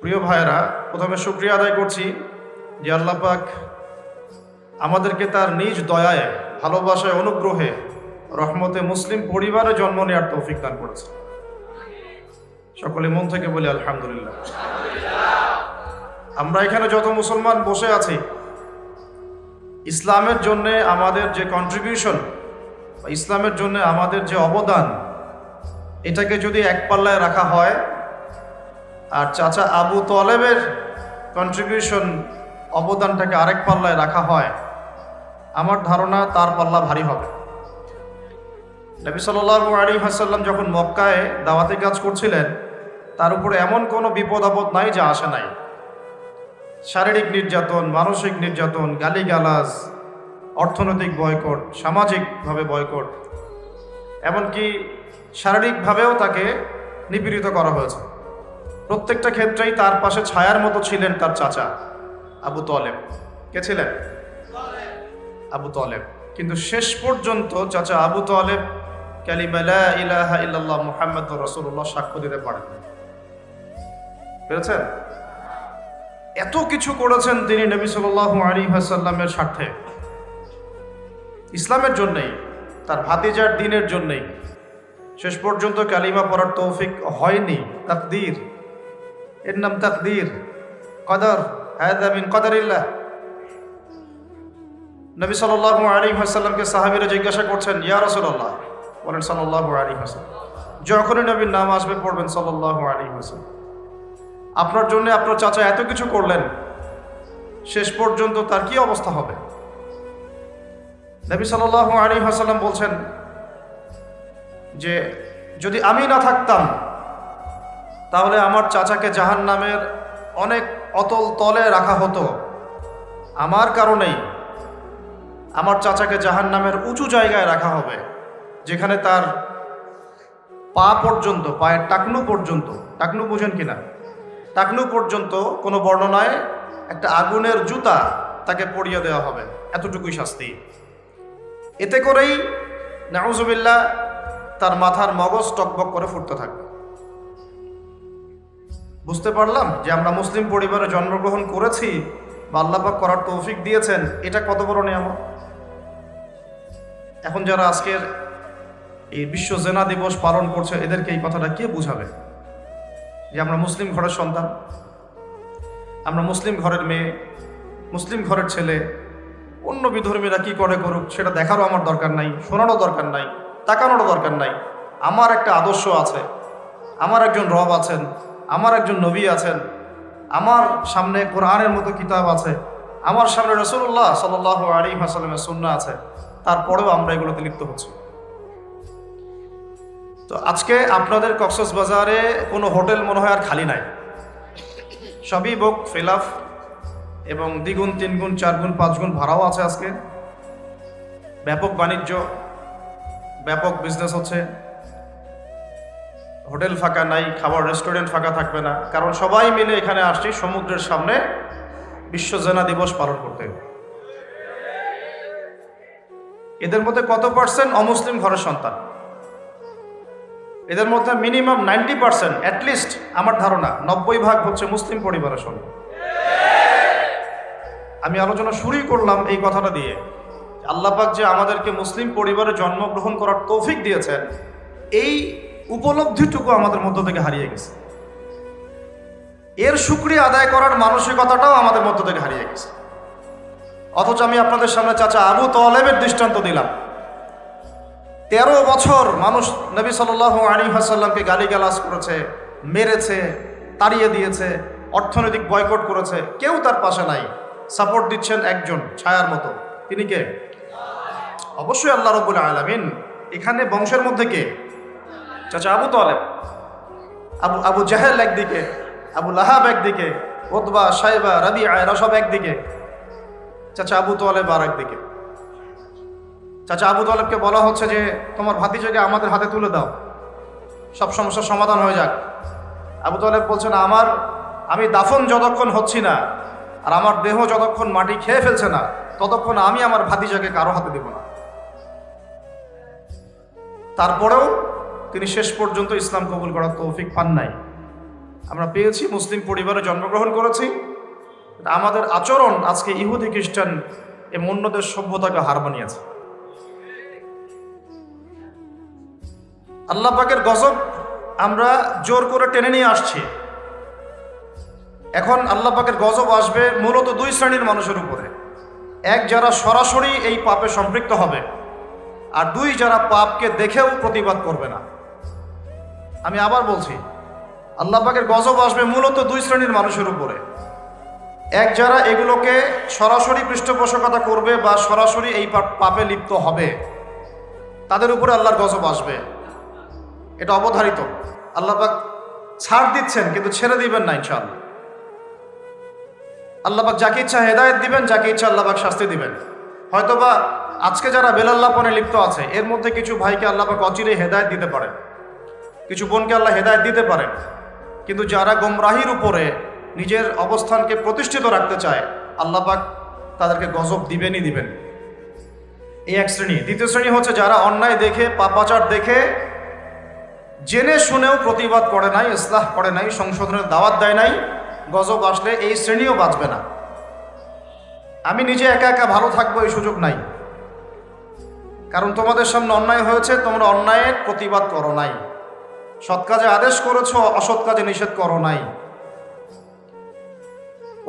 প্রিয় ভাইয়েরা, প্রথমে শুকরিয়া আদায় করছি যে আল্লাহ পাক আমাদেরকে তার নিজ দয়ায়, ভালোবাসায়, অনুগ্রহে, রহমতে মুসলিম পরিবারে জন্ম নেওয়ার তৌফিক দান করেছে। সকলে মন থেকে বলি আলহামদুলিল্লাহ। আমরা এখানে যত মুসলমান বসে আছি, ইসলামের জন্য আমাদের যে কন্ট্রিবিউশন, ইসলামের জন্য আমাদের যে অবদান, এটাকে যদি এক পাল্লায় রাখা হয় আর চাচা আবু তলেবের কন্ট্রিবিউশন, অবদানটাকে আরেক পাল্লায় রাখা হয়, আমার ধারণা তার পাল্লা ভারী হবে। নবী সাল্লাল্লাহু আলাইহি ওয়াসাল্লাম যখন মক্কায় দাওয়াতি কাজ করছিলেন, তার উপরে এমন কোনো বিপদ আপদ নাই যা আসে নাই। শারীরিক নির্যাতন, মানসিক নির্যাতন, গালিগালাজ, অর্থনৈতিক বয়কট, সামাজিকভাবে বয়কট, এমনকি শারীরিকভাবেও তাকে নিপীড়িত করা হয়েছে। প্রত্যেকটা ক্ষেত্রেই তার পাশে ছায়ার মতো ছিলেন তার চাচা আবু তলেব। কে ছিলেন? আবু তলেব। কিন্তু শেষ পর্যন্ত চাচা আবু তলেব কালিমা লা ইলাহা ইল্লাল্লাহ মুহাম্মাদুর রাসূলুল্লাহ সাক্ষ্য দিতে পারেন। পেরেছেন? এত কিছু করেছেন তিনি নবী সাল্লাল্লাহু আলাইহি ওয়াসাল্লামের স্বার্থে, ইসলামের জন্যই, তার ভাতিজার দ্বীনের জন্যই। শেষ পর্যন্ত কালিমা পড়ার তৌফিক হয়নি। তাকদীর, এর নাম তাকদীর, কদর, হাযা মিন কদরিল্লাহ। নবী সাল্লাল্লাহু আলাইহি ওয়াসাল্লামকে সাহাবীরা জিজ্ঞাসা করছেন, ইয়া রাসূলুল্লাহ, বলেন সাল্লাল্লাহু আলাইহি ওয়াসাল্লাম, যখনই নবীর নাম আসবে পড়বেন সাল্লাল্লাহু আলাইহি ওয়াসাল্লাম। আপনার জন্য আপনার চাচা এত কিছু করলেন, শেষ পর্যন্ত তার কি অবস্থা হবে? নবী সাল্লাল্লাহু আলাইহি ওয়াসাল্লাম বলছেন যে যদি আমি না থাকতাম তাহলে আমার চাচাকে জাহান্নামের অনেক অতল তলে রাখা হতো। আমার কারণেই আমার চাচাকে জাহান্নামের উঁচু জায়গায় রাখা হবে, যেখানে তার পা পর্যন্ত, পায়ের টাকনু পর্যন্ত, টাকনু বুঝেন কিনা, টাকনু পর্যন্ত কোনো বর্ণনায় একটা আগুনের জুতা তাকে পরিয়ে দেওয়া হবে। এতটুকুই শাস্তি। এতে করেই নাউজুবিল্লাহ তার মাথার মগজ টকবক করে ফুটতে থাকবে। বুঝতে পারলাম যে আমরা মুসলিম পরিবারে জন্মগ্রহণ করেছি বা আল্লাহ পাক করার তৌফিক দিয়েছেন, এটা কত বড় নিয়ামত। এখন যারা আজকের এই বিশ্ব জেনা দিবস পালন করছে, এদেরকে এই কথাটা কে বুঝাবে যে আমরা মুসলিম ঘরের সন্তান, আমরা মুসলিম ঘরের মেয়ে, মুসলিম ঘরের ছেলে। অন্য বিধর্মীরা কি করে করুক সেটা দেখারও আমার দরকার নাই, শোনারও দরকার নাই, তাকানোরও দরকার নাই। আমার একটা আদর্শ আছে, আমার একজন রব আছেন, আমার একজন নবী আছেন, আমার সামনে কোরআনের মতো কিতাব আছে, আমার সামনে রাসূলুল্লাহ সাল্লাল্লাহু আলাইহি ওয়াসাল্লামের সুন্নাহ আছে। তারপরেও আমরা এগুলোতে লিপ্ত হচ্ছি। তো আজকে আপনাদের কক্সবাজারে কোনো হোটেল মনে হয় আর খালি নাই, সবই বুক ফিলাফ, এবং দ্বিগুণ, তিনগুণ, চারগুণ, পাঁচগুণ ভাড়াও আছে। আজকে ব্যাপক বাণিজ্য, ব্যাপক বিজনেস হচ্ছে। হোটেল ফাঁকা নাই, খাবার রেস্টুরেন্ট ফাঁকা থাকবে না, কারণ সবাই মিলে এখানে আসছি সমুদ্রের সামনে বিশ্ব জেনা দিবস পালন করতে। এদের মধ্যে কত পার্সেন্ট অমুসলিম ঘরের সন্তান? এদের মধ্যে মিনিমাম 90%, অ্যাটলিস্ট আমার ধারণা 90% হচ্ছে মুসলিম পরিবারের সন্তান। আমি আলোচনা শুরুই করলাম এই কথাটা দিয়ে, আল্লাহ পাক যে আমাদেরকে মুসলিম পরিবারে জন্মগ্রহণ করার তৌফিক দিয়েছেন, এই উপলব্ধিটুকু আমাদের মধ্য থেকে হারিয়ে গেছে। এর শুকরিয়া আদায় করার মানসিকতাটাও আমাদের মধ্য থেকে হারিয়ে গেছে। অথচ আমি আপনাদের সামনে চাচা আবু তলেবের দৃষ্টান্ত দিলাম। 13 বছর মানুষ নবী সাল্লাল্লাহু আলাইহি ওয়াসাল্লামকে গালিগালাজ করেছে, মেরেছে, তাড়িয়ে দিয়েছে, অর্থনৈতিক বয়কট করেছে, কেউ তার পাশে নাই। সাপোর্ট দিচ্ছেন একজন ছায়ার মতো, তিনি কে? অবশ্যই আল্লাহ রাব্বুল আলামিন। এখানে বংশের মধ্যে কে? চাচা আবু তলেব। আবু জাহেল একদিকে, আবু লাহাব একদিকে, উতবা, শাইবা, রাবিআ এরা সব একদিকে, চাচা আবু তলেব আর একদিকে। চাচা আবু তলেবকে বলা হচ্ছে যে তোমার ভাতিজাকে আমাদের হাতে তুলে দাও, সব সমস্যার সমাধান হয়ে যাক। আবু তলেব বলছেন, আমি দাফন যতক্ষণ হচ্ছি না আর আমার দেহ যতক্ষণ মাটি খেয়ে ফেলছে না, ততক্ষণ আমি আমার ভাতিজাকে কারো হাতে দেব না। তারপরেও তিনি শেষ পর্যন্ত ইসলাম কবুল করার তৌফিক পান নাই। আমরা পেয়েছি, মুসলিম পরিবারে জন্মগ্রহণ করেছি, আমাদের আচরণ আজকে ইহুদি খ্রিস্টান এই অন্যদের সভ্যতাকে হার মানিয়েছে। আল্লাহ পাকের গজব আমরা জোর করে টেনে নিয়ে আসছি। এখন আল্লাহ পাকের গজব আসবে মূলত দুই শ্রেণীর মানুষের উপরে। এক, যারা সরাসরি এই পাপে সম্পৃক্ত হবে, আর দুই, যারা পাপকে দেখেও প্রতিবাদ করবে না। আমি আবার বলছি, আল্লাহ পাকের গজব আসবে মূলত দুই শ্রেণীর মানুষের উপরে। এক, যারা এগুলোকে সরাসরি পৃষ্ঠপোষকতা করবে বা সরাসরি এই পাপে লিপ্ত হবে, তাদের উপরে আল্লাহর গজব আসবে, এটা অবধারিত। আল্লাহ পাক ছাড় দিচ্ছেন কিন্তু ছেড়ে দিবেন না ইনশাআল্লাহ। আল্লাহ পাক যাকে ইচ্ছা হেদায়েত দিবেন, যাকে ইচ্ছা আল্লাহ পাক শাস্তি দিবেন। হয়তোবা আজকে যারা বেলাল্লাহপনে লিপ্ত আছে, এর মধ্যে কিছু ভাইকে আল্লাহ পাক অচিরে হেদায়েত দিতে পারেন, কিছু বোনকে আল্লাহ হেদায়েত দিতে পারেন, কিন্তু যারা গোমরাহির উপরে নিজের অবস্থানকে প্রতিষ্ঠিত রাখতে চায়, আল্লাহ পাক তাদেরকে গজব দিবেনই দিবেন। এই এক শ্রেণী। দ্বিতীয় শ্রেণী হচ্ছে যারা অন্যায় দেখে, পাপাচার দেখে জেনে শুনেও প্রতিবাদ করে নাই, ইসলাহ করে নাই, সংশোধনের দাওয়াত দেয় নাই, গজব আসলে এই শ্রেণীও বাঁচবে না। আমি নিজে একা একা ভালো থাকবো এই সুযোগ নাই, কারণ তোমাদের সামনে অন্যায় হয়েছে, তোমরা অন্যায়ের প্রতিবাদ করো নাই, সৎ কাজে আদেশ করেছো, অসৎ কাজে নিষেধ করো নাই।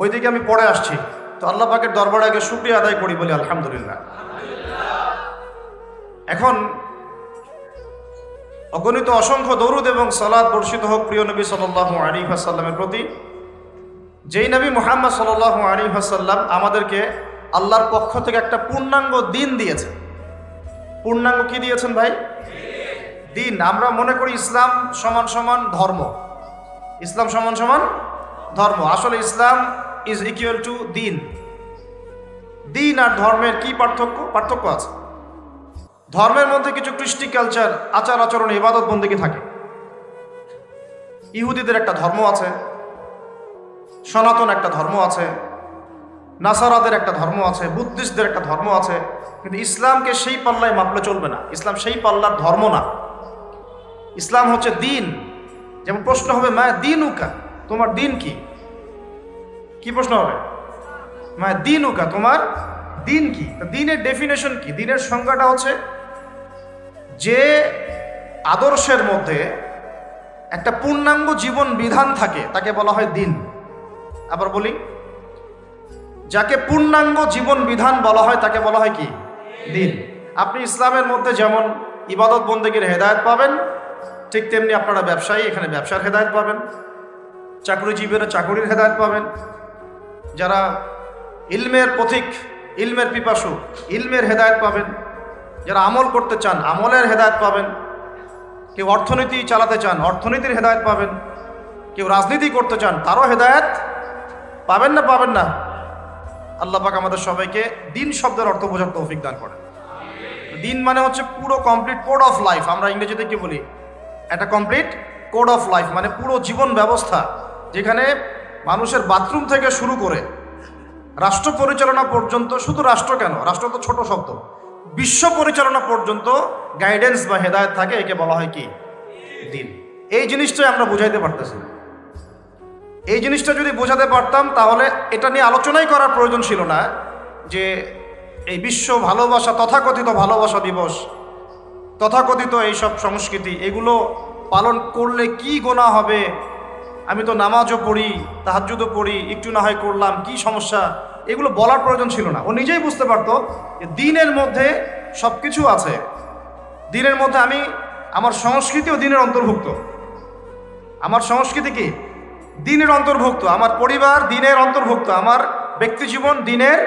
ওইদিকে আমি পড়ে আসছি, তো আল্লাহ পাকের দরবারে আগে শুকরিয়া আদায় করি, বলি আলহামদুলিল্লাহ। এখন অগণিত অসংখ্য দরুদ এবং সালাত বর্ষিত হোক প্রিয় নবী সাল্লাল্লাহু আলাইহি ওয়াসাল্লামের প্রতি, যেই নবী মুহাম্মদ সাল্লাল্লাহু আলাইহি ওয়াসাল্লাম আমাদেরকে আল্লাহর পক্ষ থেকে একটা পূর্ণাঙ্গ দিন দিয়েছে। পূর্ণাঙ্গ কি দিয়েছেন ভাই? দিন। আমরা মনে করি ইসলাম সমান সমান ধর্ম, ইসলাম সমান সমান ধর্ম। আসলে ইসলাম ইজ ইকুয়াল টু দিন। দিন আর ধর্মের কি পার্থক্য? পার্থক্য আছে। ধর্মের মধ্যে কিছু কৃষ্টি কালচার, আচার আচরণ, ইবাদত বন্দেগী থাকে। ইহুদিদের একটা ধর্ম আছে, সনাতন একটা ধর্ম আছে, নাসারাদের একটা ধর্ম আছে, বুদ্ধিস্টদের একটা ধর্ম আছে, কিন্তু ইসলামকে সেই পাল্লায় মাপলে চলবে না। ইসলাম সেই পাল্লার ধর্ম না, ইসলাম হচ্ছে দিন। যেমন প্রশ্ন হবে, মা দিনুকা, তোমার দিন কি? কি প্রশ্ন হবে? মা দিনুকা, তোমার দিন কি? দিনের ডেফিনেশন কি? দিনের সংজ্ঞাটা হচ্ছে যে আদর্শের মধ্যে একটা পূর্ণাঙ্গ জীবন বিধান থাকে, তাকে বলা হয় দিন। আবার বলি, যাকে পূর্ণাঙ্গ জীবন বিধান বলা হয় তাকে বলা হয় কি? দিন। আপনি ইসলামের মধ্যে যেমন ইবাদত বন্দেগীর হেদায়েত পাবেন, ঠিক তেমনি আপনারা ব্যবসায়ী, এখানে ব্যবসার হেদায়েত পাবেন, চাকরিজীবীরা চাকরির হেদায়েত পাবেন, যারা ইলমের পথিক, ইলমের পিপাসু, ইলমের হেদায়েত পাবেন, যারা আমল করতে চান আমলের হেদায়েত পাবেন, কেউ অর্থনীতি চালাতে চান অর্থনীতির হেদায়েত পাবেন, কেউ রাজনীতি করতে চান তারও হেদায়েত পাবেন। না পাবেন না? আল্লাহ পাক আমাদের সবাইকে দিন শব্দের অর্থ বোঝার তৌফিক দান করেন। দিন মানে হচ্ছে পুরো কমপ্লিট কোড অফ লাইফ। আমরা ইংরেজিতে কি বলি? একটা কমপ্লিট কোড অফ লাইফ, মানে পুরো জীবন ব্যবস্থা, যেখানে মানুষের বাথরুম থেকে শুরু করে রাষ্ট্র পরিচালনা পর্যন্ত, শুধু রাষ্ট্র কেন, রাষ্ট্র তো ছোট শব্দ, বিশ্ব পরিচালনা পর্যন্ত গাইডেন্স বা হেদায়েত থাকে, একে বলা হয় কি? দিন। এই জিনিসটাই আমরা বুঝাইতে পারতেছি। এই জিনিসটা যদি বোঝাতে পারতাম তাহলে এটা নিয়ে আলোচনাই করার প্রয়োজন ছিল না, যে এই বিশ্ব ভালোবাসা, তথাকথিত ভালোবাসা দিবস, তথাকথিত এইসব সংস্কৃতি, এগুলো পালন করলে কি গোনা হবে, আমি তো নামাজও পড়ি, তাহাজ্জুদও পড়ি, একটু না হয় করলাম, কি সমস্যা, এগুলো বলার প্রয়োজন ছিল না। ও নিজেই বুঝতে পারতো যে দিনের মধ্যে সব কিছু আছে। দিনের মধ্যে আমি, আমার সংস্কৃতিও দিনের অন্তর্ভুক্ত। আমার সংস্কৃতি কি? দিনের অন্তর্ভুক্ত। আমার পরিবার দিনের অন্তর্ভুক্ত। আমার ব্যক্তি জীবন দিনের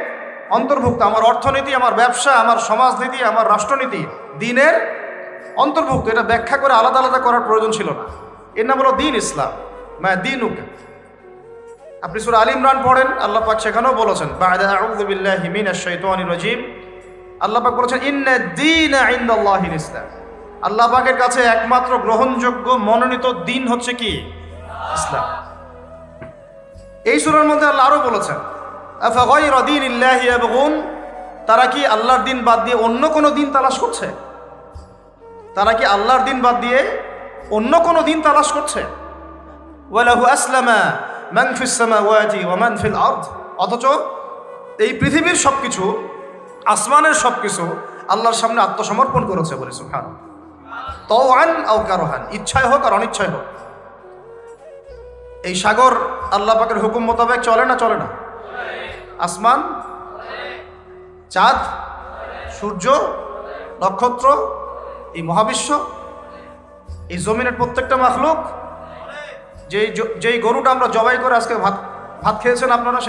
অন্তর্ভুক্ত। আমার অর্থনীতি, আমার ব্যবসা, আমার সমাজনীতি, আমার রাষ্ট্রনীতি দিনের অন্তর্ভুক্ত। এটা ব্যাখ্যা করে আলাদা আলাদা করার প্রয়োজন ছিল না। এর নাম হলো দিন ইসলাম, মা দিনুক। আপনি সূরা আল ইমরান পড়েন, আল্লাহ পাক সেখানেও বলেছেন, বা'দা আউযু বিল্লাহি মিনাশ শাইতানির রাজীম, আল্লাহ পাক বলেছেন, ইন্নাদ দীনা ইনদাল্লাহিল ইসলাম। আল্লাহ পাকের কাছে একমাত্র গ্রহণযোগ্য মনোনীত দিন হচ্ছে কি? ইসলাম। এই সূরার মধ্যে আল্লাহ আরো বলেছেন, আফা গায়রা দীনিল্লাহি ইয়াবগুন, তারা কি আল্লাহর দিন বাদ দিয়ে অন্য কোনো দিন তালাশ করছে? তারা কি আল্লাহর দিন বাদ দিয়ে অন্য কোনো দিন তালাশ করছে? ওয়া লাহু আসলামা মান ফিস সামাওয়াতি ওয়া মান ফিল আরদ। অথচ এই পৃথিবীর সবকিছু, আসমানের সবকিছু আল্লাহর সামনে আত্মসমর্পণ করেছে বলে সুবহানাল্লাহ। তাওআন আও কারহান, ইচ্ছায় হোক আর অনিচ্ছায় হোক। এই সাগর আল্লাহ পাকের হুকুম মোতাবেক চলে না চলে না? আসমান, চাঁদ, সূর্য, নক্ষত্র, এই মহাবিশ্ব, এই জমিনের প্রত্যেকটা মাখলুক, যেই গরুটা আমরা জবাই করে আজকে ভাত খেয়েছেন আপনারা,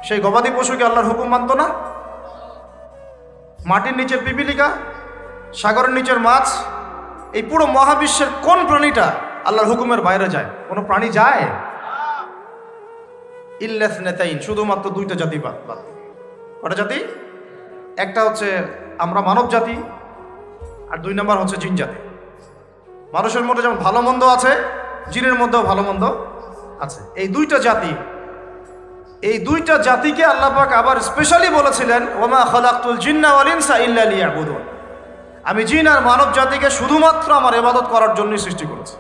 সেই গবাদি পশুকে আল্লাহর হুকুম মানত না? মাটির নিচের পিপিলিকা, সাগরের নিচের মাছ, এই পুরো মহাবিশ্বের কোন প্রাণীটা আল্লাহর হুকুমের বাইরে যায়? কোনো প্রাণী যায়? ইল্লাস নেতাইন, শুধুমাত্র দুইটা জাতি বাদ। কটা জাতি? একটা হচ্ছে আমরা মানব জাতি, আর 2 নম্বর হচ্ছে জিন জাতি। মানুষের মধ্যে যেমন ভালো মন্দ আছে, জিনের মধ্যেও ভালো মন্দ আছে। এই দুইটা জাতিকে আল্লাহ পাক আবার স্পেশালি বলেছিলেন, ওমা খালাকতুল জিন্না ওয়াল ইনসা ইল্লা লিয়াবুদুন, আমি জিন আর মানব জাতিকে শুধুমাত্র আমার ইবাদত করার জন্যই সৃষ্টি করেছি।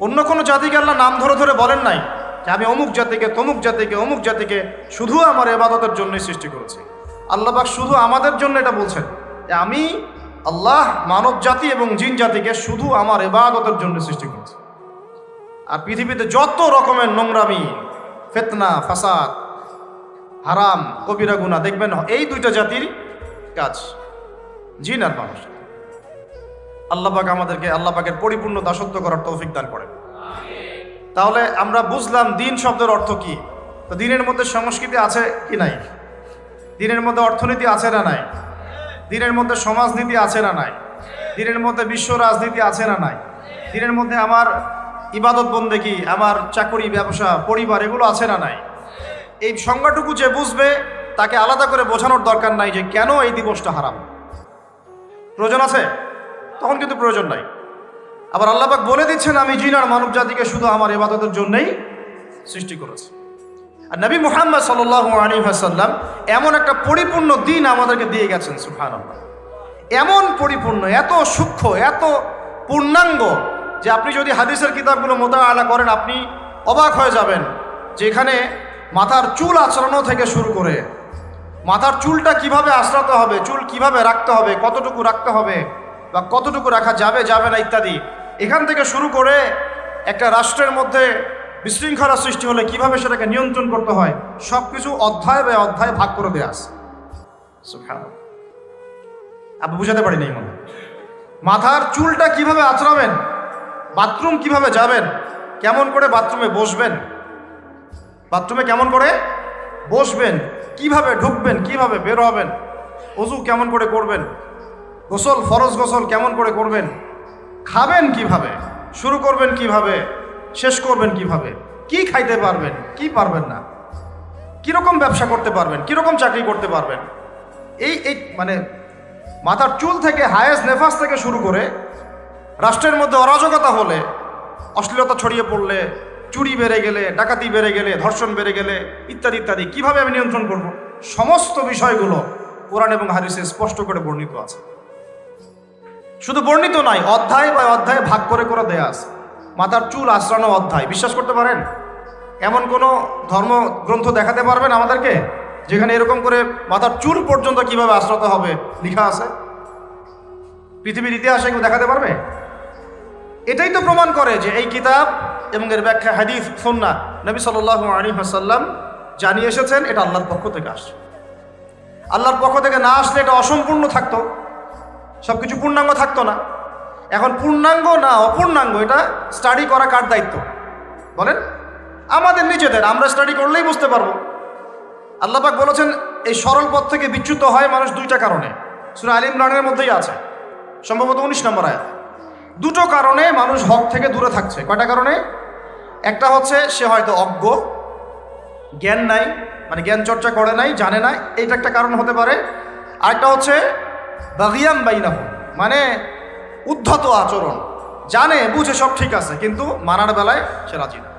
অন্য কোনো জাতিকে আল্লাহ নাম ধরে ধরে বলেন নাই যে আমি অমুক জাতিকে, তমুক জাতিকে, অমুক জাতিকে শুধু আমার ইবাদতের জন্যই সৃষ্টি করেছি। আল্লাহ পাক শুধু আমাদের জন্য এটা বলছেন যে আমি আল্লাহ মানব জাতি এবং জিন জাতিকে শুধু আমার ইবাদতের জন্য সৃষ্টি করেছি। আর পৃথিবীতে যত রকমের নোংরামি, ফিতনা, ফাসাদ, হারাম, কবিরা গুনাহ দেখবেন এই দুইটা জাতির কাজ, জিন আর মানুষ। আল্লাহ পাক আমাদেরকে আল্লাহ পাকের পরিপূর্ণ দাসত্ব করার তৌফিক দান করেন। তাহলে আমরা বুঝলাম দিন শব্দের অর্থ কি। তো দিনের মধ্যে সংস্কৃতি আছে কি নাই? দিনের মধ্যে অর্থনীতি আছে না নাই? দিনের মধ্যে সমাজনীতি আছে না নাই? দিনের মধ্যে বিশ্ব রাজনীতি আছে না নাই? দিনের মধ্যে আমার ইবাদত বন্দেগী, আমার চাকরি, ব্যবসা, পরিবার, এগুলো আছে না নাই? এই সংজ্ঞাটুকু যে বুঝবে তাকে আলাদা করে বোঝানোর দরকার নাই যে কেন এই দিবসটা হারাম। প্রয়োজন আছে? তখন কিন্তু প্রয়োজন নাই। আবার আল্লাহ পাক বলে দিচ্ছেন আমি জিন আর মানব জাতিকে শুধু আমার ইবাদতের জন্যই সৃষ্টি করেছি। আর নবী মুহাম্মদ সাল্লাল্লাহু আলাইহি ওয়াসাল্লাম এমন একটা পরিপূর্ণ দিন আমাদেরকে দিয়ে গেছেন, সুবহানাল্লাহ। এমন পরিপূর্ণ, এত সূক্ষ্ম, এত পূর্ণাঙ্গ যে আপনি যদি হাদিসের কিতাবগুলো মোতালা করেন আপনি অবাক হয়ে যাবেন যে এখানে মাথার চুল আঁচড়ানো থেকে শুরু করে মাথার চুলটা কিভাবে আঁচড়াতে হবে, চুল কিভাবে রাখতে হবে, কতটুকু রাখতে হবে বা কতটুকু রাখা যাবে যাবে না ইত্যাদি, এখান থেকে শুরু করে একটা রাষ্ট্রের মধ্যে বিশৃঙ্খলা সৃষ্টি হলে কিভাবে সেটাকে নিয়ন্ত্রণ করতে হয়, সব কিছু অধ্যায় বা অধ্যায় ভাগ করে দেয়া আছে। সুবহানাল্লাহ। আপনি বুঝাতে পারি নাই মনে। মাথার চুলটা কিভাবে আঁচড়াবেন, বাথরুম কিভাবে যাবেন, কেমন করে বাথরুমে বসবেন, বাথরুমে কেমন করে বসবেন, কিভাবে ঢুকবেন, কিভাবে বের হবেন, ওযু কেমন করে করবেন, গোসল, ফরজ গোসল কেমন করে করবেন, খাবেন কিভাবে, শুরু করবেন কিভাবে, শেষ করবেন কিভাবে, কি খাইতে পারবেন, কি পারবেন না, কিরকম ব্যবসা করতে পারবেন, কিরকম চাকরি করতে পারবেন, এই মানে মাথার চুল থেকে হায়েস্ট নেফাস থেকে শুরু করে রাষ্ট্রের মধ্যে অরাজকতা হলে, অশ্লীলতা ছড়িয়ে পড়লে, চুরি বেড়ে গেলে, ডাকাতি বেড়ে গেলে, ধর্ষণ বেড়ে গেলে ইত্যাদি ইত্যাদি, কিভাবে আমি নিয়ন্ত্রণ করব, সমস্ত বিষয়গুলো কোরআন এবং হাদিসে স্পষ্ট করে বর্ণিত আছে। শুধু বর্ণিত নয়, অধ্যায় বা অধ্যায় ভাগ করে করে দেয়া আছে। মাথার চুল আঁচড়ানো অধ্যায়, বিশ্বাস করতে পারেন? এমন কোনো ধর্মগ্রন্থ দেখাতে পারবেন আমাদেরকে যেখানে এরকম করে মাথার চুল পর্যন্ত কিভাবে আঁচড়াতে হবে লেখা আছে? পৃথিবীর ইতিহাসে কেউ দেখাতে পারবে? এটাই তো প্রমাণ করে যে এই কিতাব এবং এর ব্যাখ্যা হাদিস সুন্নাহ নবী সাল্লাল্লাহু আলাইহি ওয়াসাল্লাম জানিয়ে এসেছেন, এটা আল্লাহর পক্ষ থেকে আসছে। আল্লাহর পক্ষ থেকে না আসলে এটা অসম্পূর্ণ থাকতো, সব কিছু পূর্ণাঙ্গ থাকতো না। এখন পূর্ণাঙ্গ না অপূর্ণাঙ্গ এটা স্টাডি করা কার দায়িত্ব বলেন? আমাদের নিজেদের। আমরা স্টাডি করলেই বুঝতে পারবো। আল্লাহ পাক বলেছেন এই সরল পথ থেকে বিচ্যুত হয় মানুষ দুইটা কারণে, সূরা আল ইমরানের মধ্যেই আছে, সম্ভবত 19 নম্বর আয়াত। দুটো কারণে মানুষ হক থেকে দূরে থাকছে। কয়টা কারণে? একটা হচ্ছে সে হয়তো অজ্ঞ, জ্ঞান নাই, মানে জ্ঞান চর্চা করে নাই, জানে না, এইটা একটা কারণ হতে পারে। আরেকটা হচ্ছে বাগিয়াম বাইনাহুম, মানে উদ্ধত আচরণ, জানে বুঝে সব ঠিক আছে কিন্তু মানার বেলায় সে রাজি না।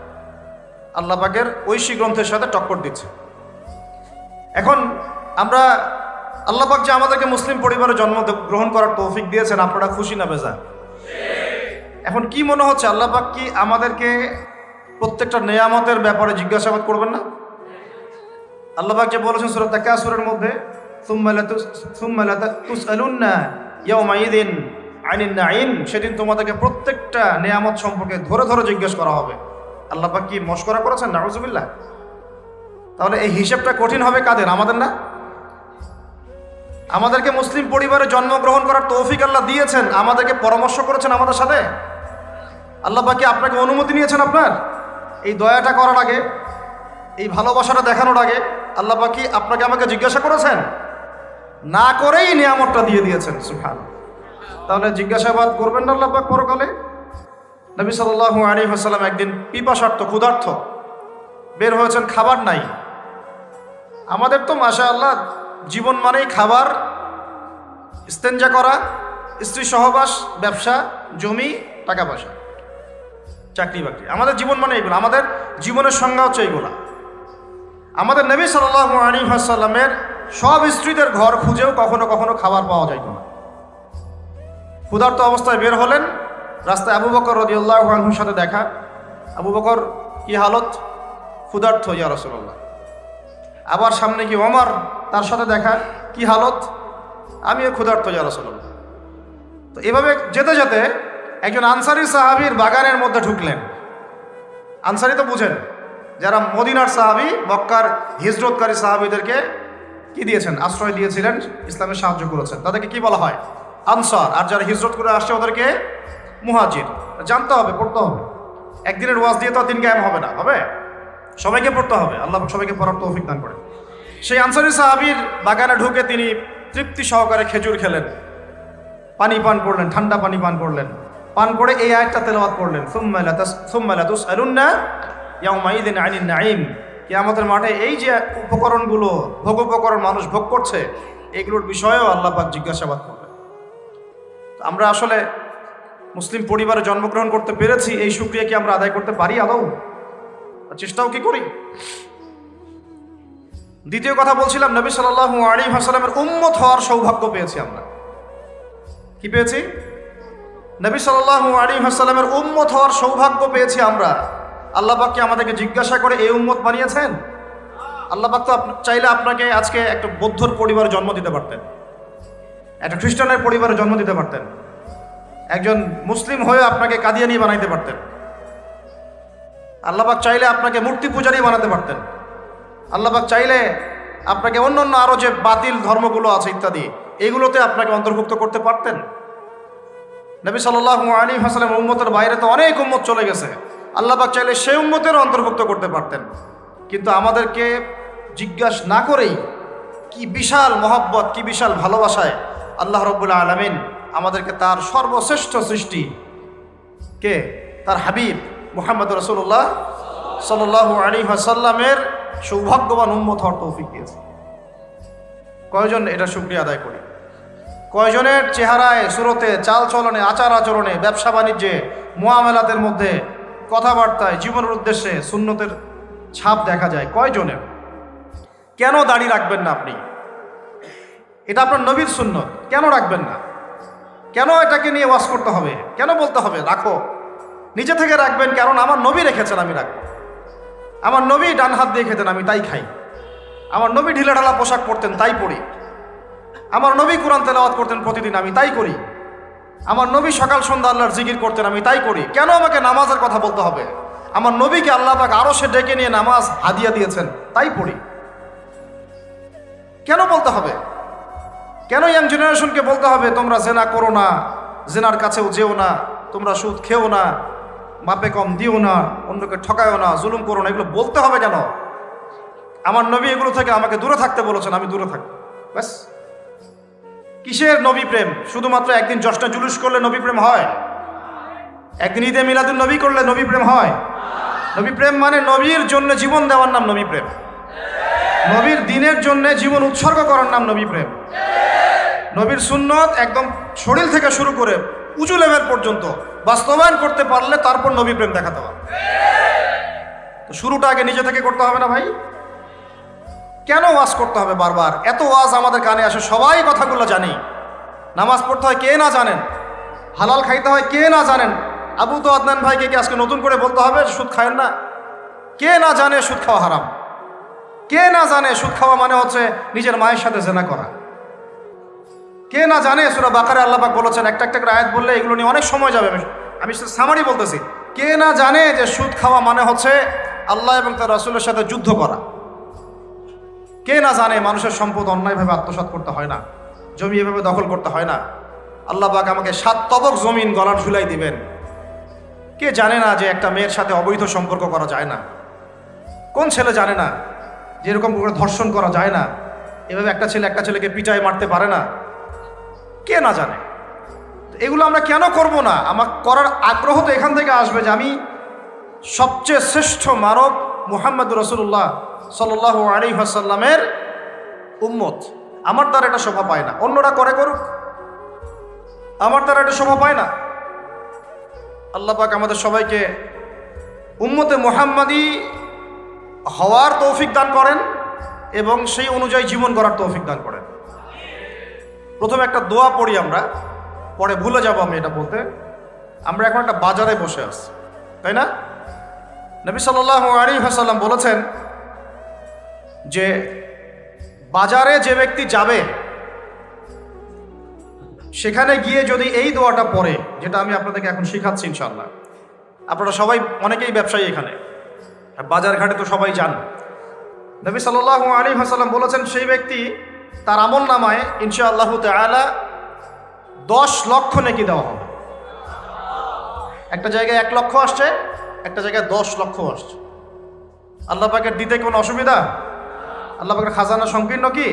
আল্লাহ পাকের ঐশী গ্রন্থের সাথে টক্কর দিচ্ছে। এখন আমরা আল্লাহ পাক যে আমাদেরকে মুসলিম পরিবারে জন্ম গ্রহণ করার তৌফিক দিয়েছেন, আপনারা খুশি না বেজার? এখন কি মনে হচ্ছে আল্লাহ পাক কি আমাদেরকে প্রত্যেকটা নেয়ামতের ব্যাপারে জিজ্ঞাসাবাদ করবেন না? আল্লাহ পাক যে বলেছেন সূরা তাকাসুরের মধ্যে, সুম্মা লাতুসআলুন্না ইয়াওমাইযিন আনিন নাঈম, সেদিন তোমাদেরকে প্রত্যেকটা নেয়ামত সম্পর্কে ধরে ধরে জিজ্ঞেস করা হবে। আল্লাহ পাক কি মশকরা করেছেন? নাউযুবিল্লাহ। তাহলে এই হিসাবটা কঠিন হবে কাদের? আমাদের না? আমাদেরকে মুসলিম পরিবারে জন্মগ্রহণ করার তৌফিক আল্লাহ দিয়েছেন, আমাদেরকে পরামর্শ করেছেন আমাদের সাথে। আল্লাহ পাক কি আপনাকে অনুমতি নিয়েছেন আপনার এই দয়াটা করার আগে, এই ভালোবাসাটা দেখানোর আগে? আল্লাহ পাক কি আপনাকে আমাকে জিজ্ঞাসা করেছেন? না করেই নিয়ামতটা দিয়ে দিয়েছেন। সুবহানাল্লাহ। তাহলে জিজ্ঞাসাবাদ করবেন না আল্লাহ পাক পরকালে? নবী সাল্লাল্লাহু আলাইহি ওয়াসাল্লাম একদিন পিপাসার্থ, ক্ষুধার্থ বের হয়েছেন, খাবার নাই। আমাদের তো মাশাআল্লাহ জীবন মানেই খাবার, ইস্তেঞ্জা করা, স্ত্রী সহবাস, ব্যবসা, জমি, টাকা পয়সা, চাকরি বাকরি। আমাদের জীবন মানে এইগুলো, আমাদের জীবনের সংজ্ঞা হচ্ছে এইগুলা। আমাদের নবী সাল্লাল্লাহু আলাইহি ওয়াসাল্লামের সব স্ত্রীদের ঘর খুঁজেও কখনো কখনো খাবার পাওয়া যাইত না। ক্ষুধার্ত অবস্থায় বের হলেন, রাস্তায় আবু বকর রাদিয়াল্লাহু আনহুর সাথে দেখা। আবু বকর কি হালত? ক্ষুধার্ত, ইয়া রাসূলুল্লাহ। আবার সামনে কি ওমর, তার সাথে দেখা, কি হালত? আমিও ক্ষুধার্ত, ইয়া রাসূলুল্লাহ। তো এভাবে যেতে যেতে একজন আনসারী সাহাবীর বাগানের মধ্যে ঢুকলেন। আনসারী তো বুঝেন, যারা মদিনার সাহাবী, মক্কার হিজরতকারী সাহাবীদেরকে কি দিয়েছেন? আশ্রয় দিয়েছিলেন, ইসলামে সাহায্য করেছেন, তাদেরকে কি বলা হয়? আনসার। আর যারা হিজরত করে আসছে ওদেরকে মুহাজির। জানতে হবে, পড়তে হবে। একদিনের ওয়াজ দিয়ে তো দিন কায়েম হবে না, হবে? সবাইকে পড়তে হবে। আল্লাহ সবাইকে পড়ার তৌফিক দান করে। সেই আনসারী সাহাবীর বাগানে ঢুকে তিনি তৃপ্তি সহকারে খেজুর খেলেন, পানি পান করলেন, ঠান্ডা পানি পান করলেন। পান করে এই আয়াতটা তেলাওয়াত করলেন, সুম্মা লাতুসআলুন্না ইয়াওমাইযিন আনিন নাঈম। কিয়ামতের মাঠে এই যে উপকরণগুলো, ভোগ উপকরণ মানুষ ভোগ করছে, এগুলোর বিষয়েও আল্লাহ পাক জিজ্ঞাসাবাদ করবেন। আমরা আসলে মুসলিম পরিবারে জন্মগ্রহণ করতে পেরেছি, এই শুকরিয়া কি আমরা আদায় করতে পারি আদৌ? চেষ্টাও কি করি? দ্বিতীয় কথা বলছিলাম, নবী সাল্লাল্লাহু আলাইহি ওয়াসাল্লামের উম্মত হওয়ার সৌভাগ্য পেয়েছি আমরা। কি পেয়েছি? নবী সাল্লাল্লাহু আলাইহি ওয়াসাল্লামের উম্মত হওয়ার সৌভাগ্য পেয়েছি আমরা। আল্লাহ পাক কি আমাদেরকে জিজ্ঞাসা করে এই উম্মত বানিয়েছেন? আল্লাহ পাক তো চাইলে আপনাকে আজকে একটা বৌদ্ধর পরিবারে জন্ম দিতে পারতেন, একটা খ্রিস্টানের পরিবারে জন্ম দিতে পারতেন, একজন মুসলিম হয়ে আপনাকে কাদিয়ানি বানাইতে পারতেন। আল্লাহ পাক চাইলে আপনাকে মূর্তি পূজারী বানাতে পারতেন। আল্লাহ পাক চাইলে আপনাকে অন্য অন্য আরো যে বাতিল ধর্মগুলো আছে ইত্যাদি, এগুলোতে আপনাকে অন্তর্ভুক্ত করতে পারতেন। নবী সাল্লাল্লাহু আলাইহি ওয়াসাল্লাম উম্মতের বাইরে তো অনেক উম্মত চলে গেছে, আল্লাহ পাক চাইলে সেই উম্মতেরও অন্তর্ভুক্ত করতে পারতেন। কিন্তু আমাদেরকে জিজ্ঞাসা না করেই কি বিশাল মহব্বত, কি বিশাল ভালোবাসায় আল্লাহ রাব্বুল আলামিন আমাদেরকে তার সর্বশ্রেষ্ঠ সৃষ্টি কে, তার হাবিব মুহাম্মদ রাসূলুল্লাহ সাল্লাল্লাহু আলাইহি ওয়াসাল্লামের সৌভাগ্যবান উম্মত হওয়ার তৌফিক দিয়েছে। কয়জন এটা শুকরিয়া আদায় করি? কয়জনের চেহারায়, সুরতে, চাল চলনে, আচার আচরণে, ব্যবসা বাণিজ্যে, মুআমালাতের মধ্যে, কথাবার্তায়, জীবনের উদ্দেশ্যে সুন্নতের ছাপ দেখা যায়? কয়জনের? কেন দাড়ি রাখবেন না আপনি? এটা আপনার নবীর সুন্নত, কেন রাখবেন না? কেন এটাকে নিয়ে ওয়াজ করতে হবে? কেন বলতে হবে রাখো? নিজে থেকে রাখবেন, কারণ আমার নবী রেখেছেন, আমি রাখবো। আমার নবী ডান হাত দিয়ে খেতেন, আমি তাই খাই। আমার নবী ঢিলাঢালা পোশাক পরতেন, তাই পরি। আমার নবী কোরআন তেলাওয়াত করতেন প্রতিদিন, আমি তাই করি। আমার নবী সকাল সন্ধ্যা আল্লাহর জিকির করতেন, আমি তাই করি। কেন আমাকে নামাজের কথা বলতে হবে? আমার নবীকে আল্লাহ পাক আরশে ডেকে নিয়ে নামাজ হাদিয়া দিয়েছেন, তাই পড়ি। কেন বলতে হবে? কেন ইয়াং জেনারেশনকে বলতে হবে তোমরা জেনা করো না, জেনার কাছেও যেও না, তোমরা সুদ খেও না, মাপে কম দিও না, অন্যকে ঠকায়ও না, জুলুম করো না? এগুলো বলতে হবে কেন? আমার নবী এগুলো থেকে আমাকে দূরে থাকতে বলেছেন, আমি দূরে থাকবো। ব্যাস। কিসের নবী প্রেম? শুধুমাত্র একদিন জশ্নে জুলুস করলে নবী প্রেম হয়? একদিন ঈদে মিলাদুন নবী করলে নবী প্রেম হয়? নবী প্রেম মানে নবীর জন্য জীবন দেওয়ার নাম নবী প্রেম। নবীর দিনের জন্য জীবন উৎসর্গ করার নাম নবী প্রেম। নবীর সুন্নত একদম শরীর থেকে শুরু করে উঁচু লেভেল পর্যন্ত বাস্তবায়ন করতে পারলে তারপর নবী প্রেম দেখাতে হবে। তো শুরুটা আগে নিজে থেকে করতে হবে না ভাই? কেন ওয়াজ করতে হবে বারবার? এত ওয়াজ আমাদের কানে আসে, সবাই কথাগুলো জানি। নামাজ পড়তে হয় কে না জানেন, হালাল খাইতে হয় কে না জানেন, আবু তো আদনান ভাইকে কি আজকে নতুন করে বলতে হবে যে সুদ খায়েন না? কে না জানে সুদ খাওয়া হারাম? কে না জানে সুদ খাওয়া মানে হচ্ছে নিজের মায়ের সাথে জেনা করা? কে না জানে সূরা বাকারে আল্লাহ পাক বলেছেন, একটা একটা করে আয়াত বললে এগুলো নিয়ে অনেক সময় যাবে, আমি সামারি বলতেছি। কে না জানে যে সুদ খাওয়া মানে হচ্ছে আল্লাহ এবং তার রাসূলের সাথে যুদ্ধ করা? কে না জানে মানুষের সম্পদ অন্যায়ভাবে আত্মসাৎ করতে হয় না, জমি এভাবে দখল করতে হয় না। আল্লাহ পাক আমাকে 7 তবক জমিন গলার ঝুলাই দিবেন। কে জানে না যে একটা মেয়ের সাথে অবৈধ সম্পর্ক করা যায় না? কোন ছেলে জানে না যে এরকম করে ধর্ষণ করা যায় না? এভাবে একটা ছেলে একটা ছেলেকে পিটায় মারতে পারে না? কে না জানে? এগুলো আমরা কেন করব না? আমার করার আগ্রহ তো এখান থেকে আসবে যে আমি সবচেয়ে শ্রেষ্ঠ মানব মুহাম্মদুর রাসূলুল্লাহ সাল্লাল্লাহু আলাইহি ওয়াসাল্লামের উম্মত। আমার দ্বারা এটা শোভা পায় না, অন্যরা করে করুক, আমার দ্বারা এটা শোভা পায় না। আল্লাহ পাক আমাদের সবাইকে উম্মতে মুহাম্মাদি হওয়ার তৌফিক দান করেন এবং সেই অনুযায়ী জীবন গড়ার তৌফিক দান করেন। প্রথমে একটা দোয়া পড়ি আমরা, পরে ভুলে যাব আমি এটা বলতে। আমরা এখন একটা বাজারে বসে আছি, তাই না? নবী সাল্লাল্লাহু আলাইহি ওয়াসাল্লাম বলেছেন যে বাজারে যে ব্যক্তি যাবে সেখানে গিয়ে যদি এই দোয়াটা পড়ে, যেটা আমি আপনাদেরকে এখন শেখাচ্ছি ইনশাআল্লাহ। আপনারা সবাই অনেকেই ব্যবসায়ী, এখানে বাজার ঘাটে তো সবাই যান। নবী সাল্লাল্লাহু আলাইহি ওয়াসাল্লাম বলেছেন সেই ব্যক্তি তার আমল নামায় ইনশাআল্লাহু তাআলা 10 লক্ষ নেকি দেওয়া হবে। একটা জায়গায় 1 লক্ষ আসছে, একটা জায়গায় 10 লক্ষ আসছে। আল্লাহ পাকের দিতে কোনো অসুবিধা? আল্লাহ পাকের খাজানা সংকীর্ণ কি?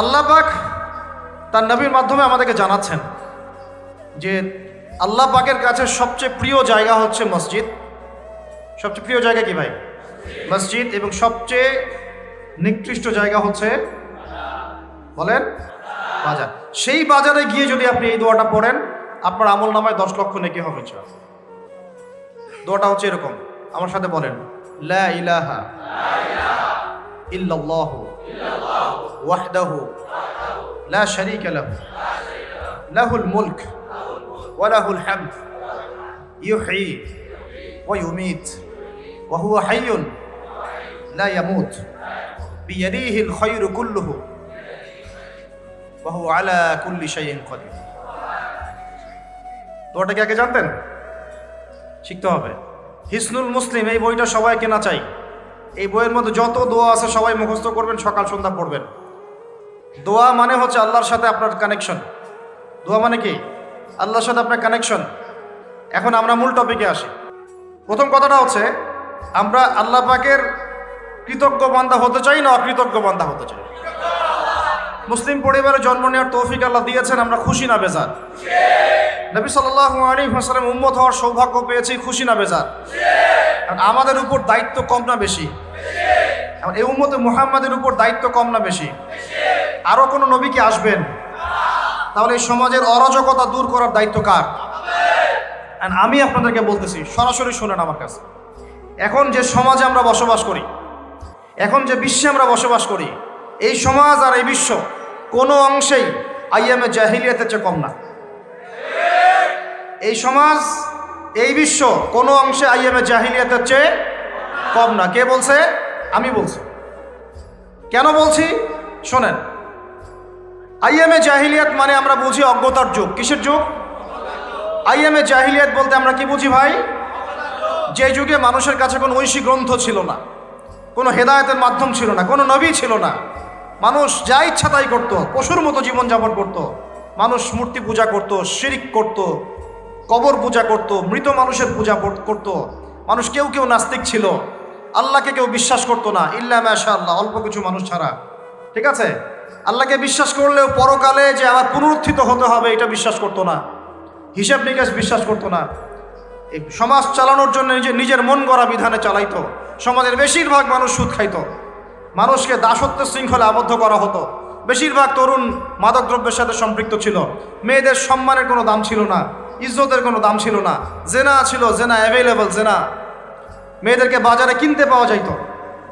আল্লাহ পাক তার নবীর মাধ্যমে আমাদেরকে জানাচ্ছেন যে আল্লাহ পাকের কাছে সবচেয়ে প্রিয় জায়গা হচ্ছে মসজিদ। সবচেয়ে প্রিয় জায়গা কি ভাই? মসজিদ। এবং সবচেয়ে নিকৃষ্ট জায়গা হচ্ছে, বলেন, বাজার। সেই বাজারে গিয়ে যদি আপনি এই দোয়াটা পড়েন, আপনার আমল নামায় 10 লক্ষ নেকি হবে। দোয়াটা হচ্ছে এরকম, আমার সাথে বলেন, লা ইলাহা ইল্লাল্লাহু ওয়াহদাহু লা শারীকা লাহু লাহুল মুলক ওয়া লাহুল হামদ ইউহয়ী ওয়া ইউমীত ওয়া হুয়া হাইয়্যুন লা ইয়ামুত বিয়াদিহিল খায়রু কুল্লুহু ওয়া হুয়া আলা কুল্লি শাইইন কাদির। দোয়াটা কি আগে জানতেন? শিখতে হবে। হিসনুল মুসলিম এই বইটা সবাই কেনা চাই। এই বইয়ের মধ্যে যত দোয়া আছে সবাই মুখস্থ করবেন, সকাল সন্ধ্যা পড়বেন। দোয়া মানে হচ্ছে আল্লাহর সাথে আপনার কানেকশন। দোয়া মানে কি? আল্লাহর সাথে আপনার কানেকশন। এখন আমরা মূল টপিকে আসি। প্রথম কথাটা হচ্ছে, আমরা আল্লাহ পাকের কৃতজ্ঞ বান্দা হতে চাই না অকৃতজ্ঞ বান্দা হতে চাই? মুসলিম পরিবারে জন্ম নেওয়ার তৌফিক আল্লাহ দিয়েছেন, আমরা খুশি না বেজার? নবী সাল্লাল্লাহু আলাইহি ওয়াসাল্লাম উম্মত হওয়ার সৌভাগ্য পেয়েছি, খুশি না বেজার? আমাদের উপর দায়িত্ব কম না বেশি? এই উম্মতে মুহাম্মাদের উপর দায়িত্ব কম না বেশি? আরো কোন নবী কি আসবেন? তাহলে এই সমাজের অরাজকতা দূর করার দায়িত্ব কার? আমি আপনাদেরকে বলতেছি, সরাসরি শুনেন আমার কাছে। এখন যে সমাজে আমরা বসবাস করি, এখন যে বিশ্বে আমরা বসবাস করি, এই সমাজ আর এই বিশ্ব কোনো অংশেই আইয়ামে জাহিলিয়াতের চেয়ে কম না। এই সমাজ, এই বিশ্ব কোনো অংশে আইয়ামে জাহিলিয়াতের চেয়ে কম না। কে বলছে? আমি বলছি। কেন বলছি শোনেন। আইয়ামে জাহিলিয়াত মানে আমরা বুঝি অজ্ঞতার যুগ। কিসের যুগ? আইয়ামে জাহিলিয়াত বলতে আমরা কি বুঝি ভাই? যে যুগে মানুষের কাছে কোনো ঐশী গ্রন্থ ছিল না, কোনো হেদায়েতের মাধ্যম ছিল না, কোনো নবী ছিল না। মানুষ যা ইচ্ছা তাই করত, পশুর মতো জীবনযাপন করত। মানুষ মূর্তি পূজা করত, শিরিক করত, কবর পূজা করত, মৃত মানুষের পূজা করত। মানুষ কেউ কেউ নাস্তিক ছিল, আল্লাহকে কেউ বিশ্বাস করতো না, ইল্লা মাশাআল্লাহ, অল্প কিছু মানুষ ছাড়া। ঠিক আছে? আল্লাহকে বিশ্বাস করলেও পরকালে যে আবার পুনরুত্থিত হতে হবে এটা বিশ্বাস করতো না, হিসাব নিকাশ বিশ্বাস করতো না। এই সমাজ চালানোর জন্য নিজের মন গড়া বিধানে চালাইতো। সমাজের বেশিরভাগ মানুষ সুদ খাইতো, মানুষকে দাসত্বের শৃঙ্খলে আবদ্ধ করা হতো। বেশিরভাগ তরুণ মাদকদ্রব্যের সাথে সম্পৃক্ত ছিল। মেয়েদের সম্মানের কোনো দাম ছিল না, ইজ্জতের কোনো দাম ছিল না। জেনা ছিল, জেনা অ্যাভেলেবল জেনা। মেয়েদেরকে বাজারে কিনতে পাওয়া যাইতো,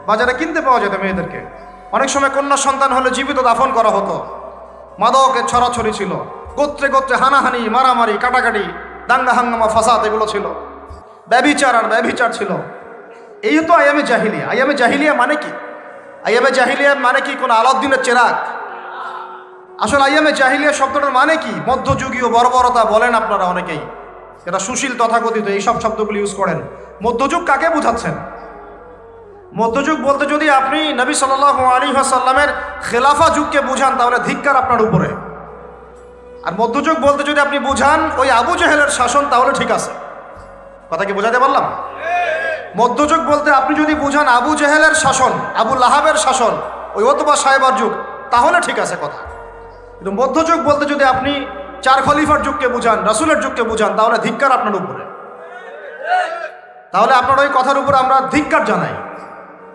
বাজারে কিনতে পাওয়া যেত মেয়েদেরকে। অনেক সময় কন্যা সন্তান হলে জীবিত দাফন করা হতো। মাদকের ছড়াছড়ি ছিল, গোত্রে গোত্রে হানাহানি, মারামারি, কাটাকাটি, দাঙ্গা হাঙ্গামা ফাসাদ এগুলো ছিল, ব্যভিচার আর ব্যভিচার ছিল। এই তো আইয়ামে জাহিলিয়া। আইয়ামে জাহিলিয়া মানে কি? আইয়ামে জাহিলিয়া মানে কি কোন আলাউদ্দিনের চেরাগ? আসলে আইয়ামে জাহিলিয়া শব্দটার মানে কি? মধ্যযুগীয় বর্বরতা বলেন আপনারা অনেকেই, এটা সুশীল তথাকথিত এইসব শব্দগুলি ইউজ করেন। মধ্যযুগ কাকে বোঝাচ্ছেন? মধ্যযুগ বলতে যদি আপনি নবী সাল্লাল্লাহু আলাইহি ওয়াসাল্লামের খেলাফা যুগকে বুঝান তাহলে ধিক্কার আপনার উপরে। আর মধ্যযুগ বলতে যদি আপনি বুঝান ওই আবু জেহেলের শাসন তাহলে ঠিক আছে। কথা কি বোঝাতে পারলাম? মধ্যযুগ বলতে আপনি যদি বুঝান আবু জেহেলের শাসন, আবু লাহাবের শাসন, ওই ওতবা সাহেবার যুগ, তাহলে ঠিক আছে কথা। কিন্তু মধ্যযুগ বলতে যদি আপনি চার খলিফার যুগকে বুঝান, রাসূলের যুগকে বুঝান, তাহলে ধিক্কার আপনার উপরে। তাহলে আপনার ওই কথার উপর আমরা ধিক্কার জানাই,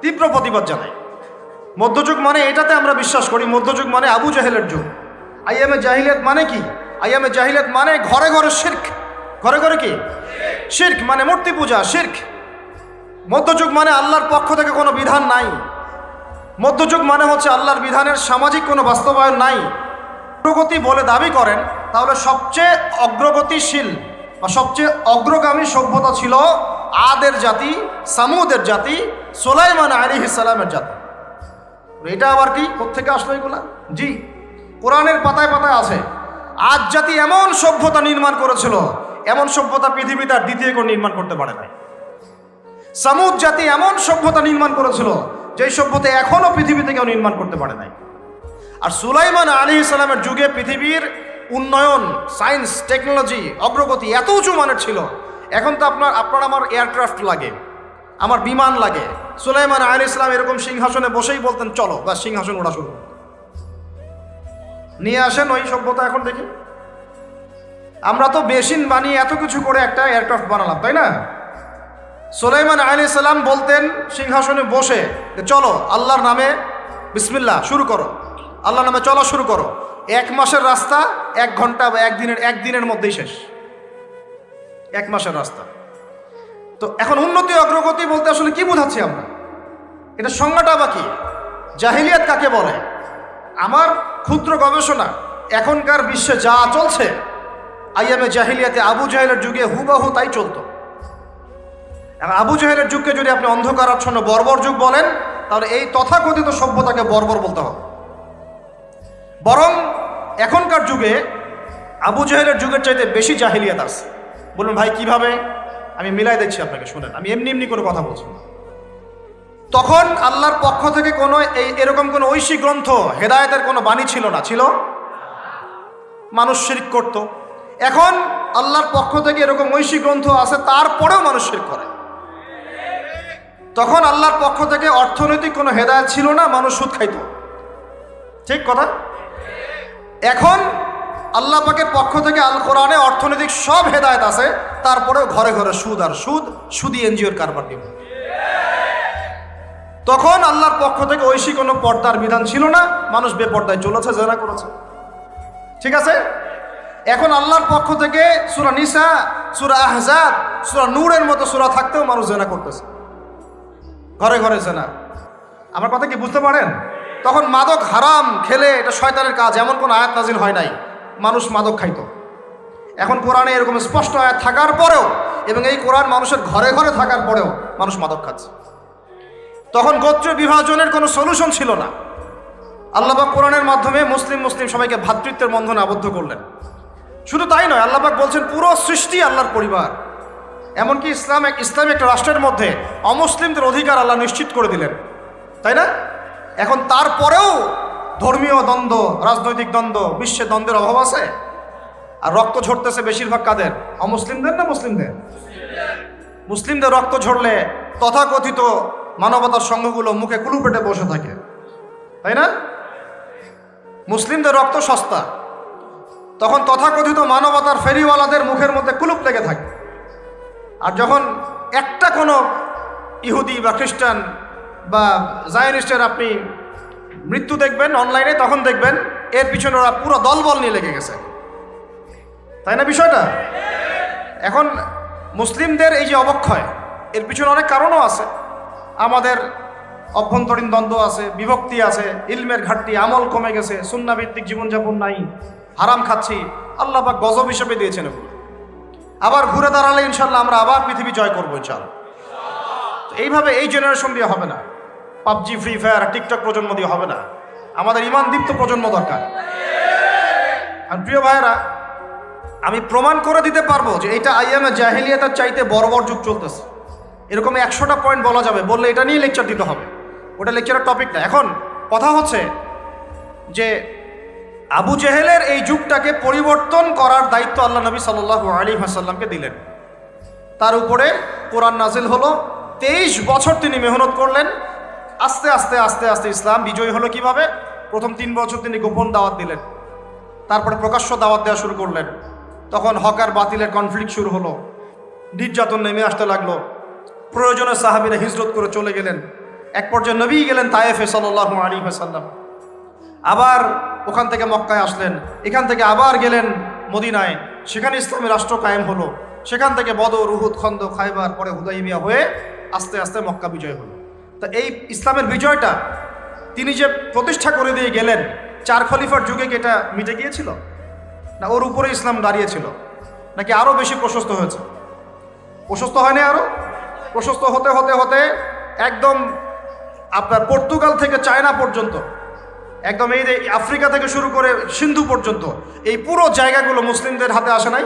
তীব্র প্রতিবাদ জানাই। মধ্যযুগ মানে এটাতে আমরা বিশ্বাস করি, মধ্যযুগ মানে আবু জেহেলের যুগ। আইয়ামে জাহিলিয়াত মানে কি? আইয়ামে জাহিলিয়াত মানে ঘরে ঘরে শিরক। ঘরে ঘরে কি? শিরক মানে মূর্তি পূজা, শিরক। মধ্যযুগ মানে আল্লাহর পক্ষ থেকে কোনো বিধান নাই। মধ্যযুগ মানে হচ্ছে আল্লাহর বিধানের সামাজিক কোনো বাস্তবায়ন নাই। অগ্রগতি বলে দাবি করেন তাহলে সবচেয়ে অগ্রগতিশীল বা সবচেয়ে অগ্রগামী সভ্যতা ছিল আদের জাতি, সামুদের জাতি, সুলাইমান আলাইহিস সালামের জাতি। এটা আবার কি? কোত্থেকে আসলো এগুলা? জি, কোরআনের পাতায় পাতায় আছে। আদ জাতি এমন সভ্যতা নির্মাণ করেছিল, এমন সভ্যতা পৃথিবীতে আর দ্বিতীয় কেউ নির্মাণ করতে পারে নাই। সামুদ জাতি এমন সভ্যতা নির্মাণ করেছিল যেই সভ্যতা এখনো পৃথিবীতে কেউ নির্মাণ করতে পারে নাই। আর সুলাইমান আলাইহিস সালামের যুগে পৃথিবীর উন্নয়ন, সায়েন্স, টেকনোলজি, অগ্রগতি এত উঁচু মানের ছিল। এখন তো আপনার আমার এয়ারক্রাফট লাগে, আমার বিমান লাগে। সুলাইমান আলাইহিস সালাম এরকম সিংহাসনে বসেই বলতেন চলো, বা সিংহাসন ওড়া শুরু। নিয়ে আসেন ওই সভ্যতা এখন দেখি। আমরা তো মেশিন বানিয়ে এত কিছু করে একটা এয়ারক্রাফট বানালাম, তাই না? সুলাইমান আলাইহিস সালাম বলতেন সিংহাসনে বসে, চলো আল্লাহর নামে বিসমিল্লাহ শুরু করো, আল্লাহর নামে চলা শুরু করো। 1 মাসের রাস্তা 1 ঘন্টা বা একদিনের মধ্যেই শেষ। 1 মাসের রাস্তা। তো এখন উন্নতি অগ্রগতি বলতে আসলে কি বোঝাচ্ছি আমরা? এটা সংজ্ঞাটা বা কি? জাহিলিয়াত কাকে বলে? আমার ক্ষুদ্র গবেষণা, এখনকার বিশ্বে যা চলছে আইয়ামে জাহিলিয়াতে আবু জেহেলের যুগে হুবাহু তাই চলতো। এখন আবু জেহেলের যুগকে যদি আপনি অন্ধকারাচ্ছন্ন বর্বর যুগ বলেন তাহলে এই তথাকথিত সভ্যতাকে বর্বর বলতে হবে। বরং এখনকার যুগে আবু জেহেলের যুগের চাইতে বেশি জাহিলিয়াত আছে। বলুন ভাই কিভাবে? আমি মিলাই দিচ্ছি আপনাকে, শুনেন। আমি এমনি এমনি কোনো কথা বলছি না। তখন আল্লাহর পক্ষ থেকে কোনো এরকম কোনো ঐশী গ্রন্থ, হেদায়েতের কোনো বাণী ছিল না। ছিল? মানুষ শিরক করত। এখন আল্লাহর পক্ষ থেকে এরকম ঐশী গ্রন্থ আছে, তারপরেও মানুষ শিরক করে। তখন আল্লাহর পক্ষ থেকে অর্থনৈতিক কোনো হেদায়েত ছিল না, মানুষ সুদ খাইত। ঠিক কথা? এখন আল্লাহ পাকের পক্ষ থেকে আল কোরআনে অর্থনৈতিক সব হেদায়েত আছে, তারপরেও ঘরে ঘরে সুদ আর সুদ, সুদি এনজিওর কারবার দিব। তখন আল্লাহর পক্ষ থেকে ঐশী কোনো পর্দার বিধান ছিল না, মানুষ বেপর্দায় চলেছে, জেনা করেছে। ঠিক আছে? এখন আল্লাহর পক্ষ থেকে সূরা নিসা, সূরা আহজাব, সূরা নূরের মতো সূরা থাকতেও মানুষ জেনা করতেছে, ঘরে ঘরে জেনা। আমার কথা কি বুঝতে পারেন? তখন মাদক হারাম, খেলে এটা শয়তানের কাজ, এমন কোনো আয়াত নাজিল হয় নাই, মানুষ মাদক খাইতো। এখন কোরআনে এরকম স্পষ্ট আয়াত থাকার পরেও, এবং এই কোরআন মানুষের ঘরে ঘরে থাকার পরেও মানুষ মাদক খাচ্ছে। তখন গোত্র বিভাজনের কোনো সলিউশন ছিল না। আল্লাহ পাক কোরআনের মাধ্যমে মুসলিম সবাইকে ভ্রাতৃত্বের বন্ধনে আবদ্ধ করলেন। শুধু তাই নয়, আল্লাহ পাক বলছেন পুরো সৃষ্টি আল্লাহর পরিবার। এমনকি ইসলামিক একটা রাষ্ট্রের মধ্যে অমুসলিমদের অধিকার আল্লাহ নিশ্চিত করে দিলেন, তাই না? এখন তারপরেও ধর্মীয় দ্বন্দ্ব, রাজনৈতিক দ্বন্দ্ব, বিশ্বে দ্বন্দ্বের অভাব আছে। আর রক্ত ঝরতেছে বেশিরভাগ কাদের? অমুসলিমদের না মুসলিমদের? মুসলিমদের রক্ত ঝরলে তথাকথিত মানবতার সংঘগুলো মুখে কুলু পেটে বসে থাকে, তাই না? মুসলিমদের রক্ত সস্তা, তখন তথাকথিত মানবতার ফেরিওয়ালাদের মুখের মধ্যে কুলুপ লেগে থাকে। আর যখন একটা কোনো ইহুদি বা খ্রিস্টান বা জায়নিস্টের আপনি মৃত্যু দেখবেন অনলাইনে, তখন দেখবেন এর পিছনে ওরা পুরো দলবল নিয়ে লেগে গেছে, তাই না বিষয়টা? এখন মুসলিমদের এই যে অবক্ষয়, এর পিছনে অনেক কারণও আছে। আমাদের অভ্যন্তরীণ দ্বন্দ্ব আছে, বিভক্তি আছে, ইলমের ঘাটতি, আমল কমে গেছে, সুন্নাহ ভিত্তিক জীবনযাপন নাই, হারাম খাচ্ছি। আল্লাহ পাক গজব হিসেবে দিয়েছেন এগুলো। আবার ঘুরে দাঁড়ালে ইনশাল্লাহ আমরা আবার পৃথিবী জয় করবো ইনশাল্লাহ। এইভাবে এই জেনারেশন দিয়ে হবে না, পাবজি ফ্রি ফায়ার টিকটক প্রজন্ম দিয়ে হবে না, আমাদের ইমান দীপ্ত প্রজন্ম দরকার। আর প্রিয় ভাইয়েরা, আমি প্রমাণ করে দিতে পারবো যে এটা আইয়ামে জাহেলিয়াতের চাইতে বড় বড় যুগ চলতেছে। এরকম 100টা পয়েন্ট বলা যাবে, বললে এটা নিয়ে লেকচার দিতে হবে, ওটা লেকচারের টপিক না। এখন কথা হচ্ছে যে আবু জেহেলের এই যুগটাকে পরিবর্তন করার দায়িত্ব আল্লাহ নবী সাল্লাল্লাহু আলাইহি ওয়াসাল্লামকে দিলেন। তার উপরে কোরআন নাজিল হলো, 23 বছর তিনি মেহনত করলেন। আস্তে আস্তে আস্তে আস্তে ইসলাম বিজয়ী হলো কিভাবে? প্রথম 3 বছর তিনি গোপন দাওয়াত দিলেন, তারপরে প্রকাশ্য দাওয়াত দেওয়া শুরু করলেন। তখন হক আর বাতিলের কনফ্লিক্ট শুরু হলো, নির্যাতন নেমে আসতে লাগলো। প্রয়োজনে সাহাবীরা হিজরত করে চলে গেলেন। এক পর্যায়ে নবী গেলেন তায়েফে সাল্লাল্লাহু আলাইহি ওয়াসাল্লাম, আবার ওখান থেকে মক্কায় আসলেন, এখান থেকে আবার গেলেন মদিনায়, সেখানে ইসলামী রাষ্ট্র কায়েম হলো। সেখান থেকে বদর, উহুদ, খন্দক, খায়বার, পরে হুদাইবিয়া হয়ে আস্তে আস্তে মক্কা বিজয় হলো। তো এই ইসলামের বিজয়টা তিনি যে প্রতিষ্ঠা করে দিয়ে গেলেন, 4 খলিফার যুগে কি এটা মিটে গিয়েছিল? না ওর উপরে ইসলাম দাঁড়িয়েছিল, নাকি আরও বেশি প্রশস্ত হয়েছে? প্রশস্ত হয়নি, আরও প্রশস্ত হতে হতে হতে একদম আপনার পর্তুগাল থেকে চায়না পর্যন্ত, একদম এই যে আফ্রিকা থেকে শুরু করে সিন্ধু পর্যন্ত, এই পুরো জায়গাগুলো মুসলিমদের হাতে আসে নাই?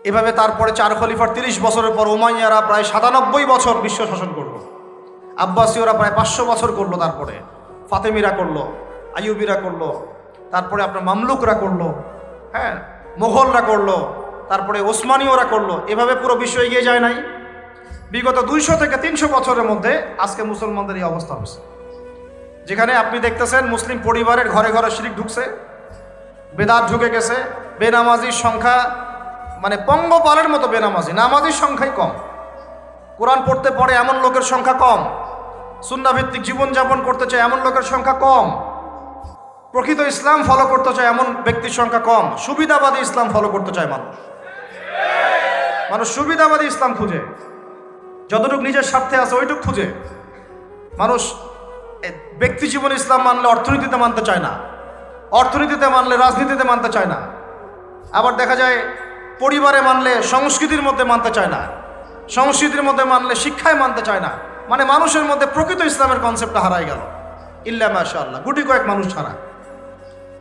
এভাবে তারপরে 4 খলিফার 30 বছরের পর উমাইয়ারা প্রায় 97 বছর বিশ্ব শাসন করলো, আব্বাসীয়রা প্রায় 500 বছর করলো, তারপরে ফাতেমিরা করলো, আইয়ুবিরা করলো, তারপরে আপনার মামলুকরা করলো, হ্যাঁ মোগলরা করলো, তারপরে ওসমানীয়রা করলো। এভাবে পুরো বিশ্ব এগিয়ে যায় নাই? বিগত 200 থেকে 300 বছরের মধ্যে আজকে মুসলমানদের এই অবস্থা হয়েছে, যেখানে আপনি দেখতেছেন মুসলিম পরিবারের ঘরে ঘরে শিরক ঢুকছে, বেদাত ঢুকে গেছে, বেনামাজির সংখ্যা মানে পঙ্গপালের মতো বেনামাজি, নামাজির সংখ্যাই কম, কোরআন পড়তে পড়ে এমন লোকের সংখ্যা কম, সুন্নাহভিত্তিক জীবনযাপন করতে চায় এমন লোকের সংখ্যা কম, প্রকৃত ইসলাম ফলো করতে চায় এমন ব্যক্তির সংখ্যা কম। সুবিধাবাদী ইসলাম ফলো করতে চায় মানুষ সুবিধাবাদী ইসলাম খুঁজে, যতটুকু নিজের স্বার্থে আছে ওইটুকু খুঁজে। মানুষ ব্যক্তি জীবন ইসলাম মানলে অর্থনীতিতে মানতে চায় না, অর্থনীতিতে মানলে রাজনীতিতে মানতে চায় না, আবার দেখা যায় পরিবারে মানলে সংস্কৃতির মধ্যে মানতে চায় না, সংস্কৃতির মধ্যে মানলে শিক্ষায় মানতে চায় না। মানে মানুষের মধ্যে প্রকৃত ইসলামের কনসেপ্টটা হারাই গেল, ইল্লা মাশাআল্লাহ, গুটি কয়েক মানুষ ছাড়া।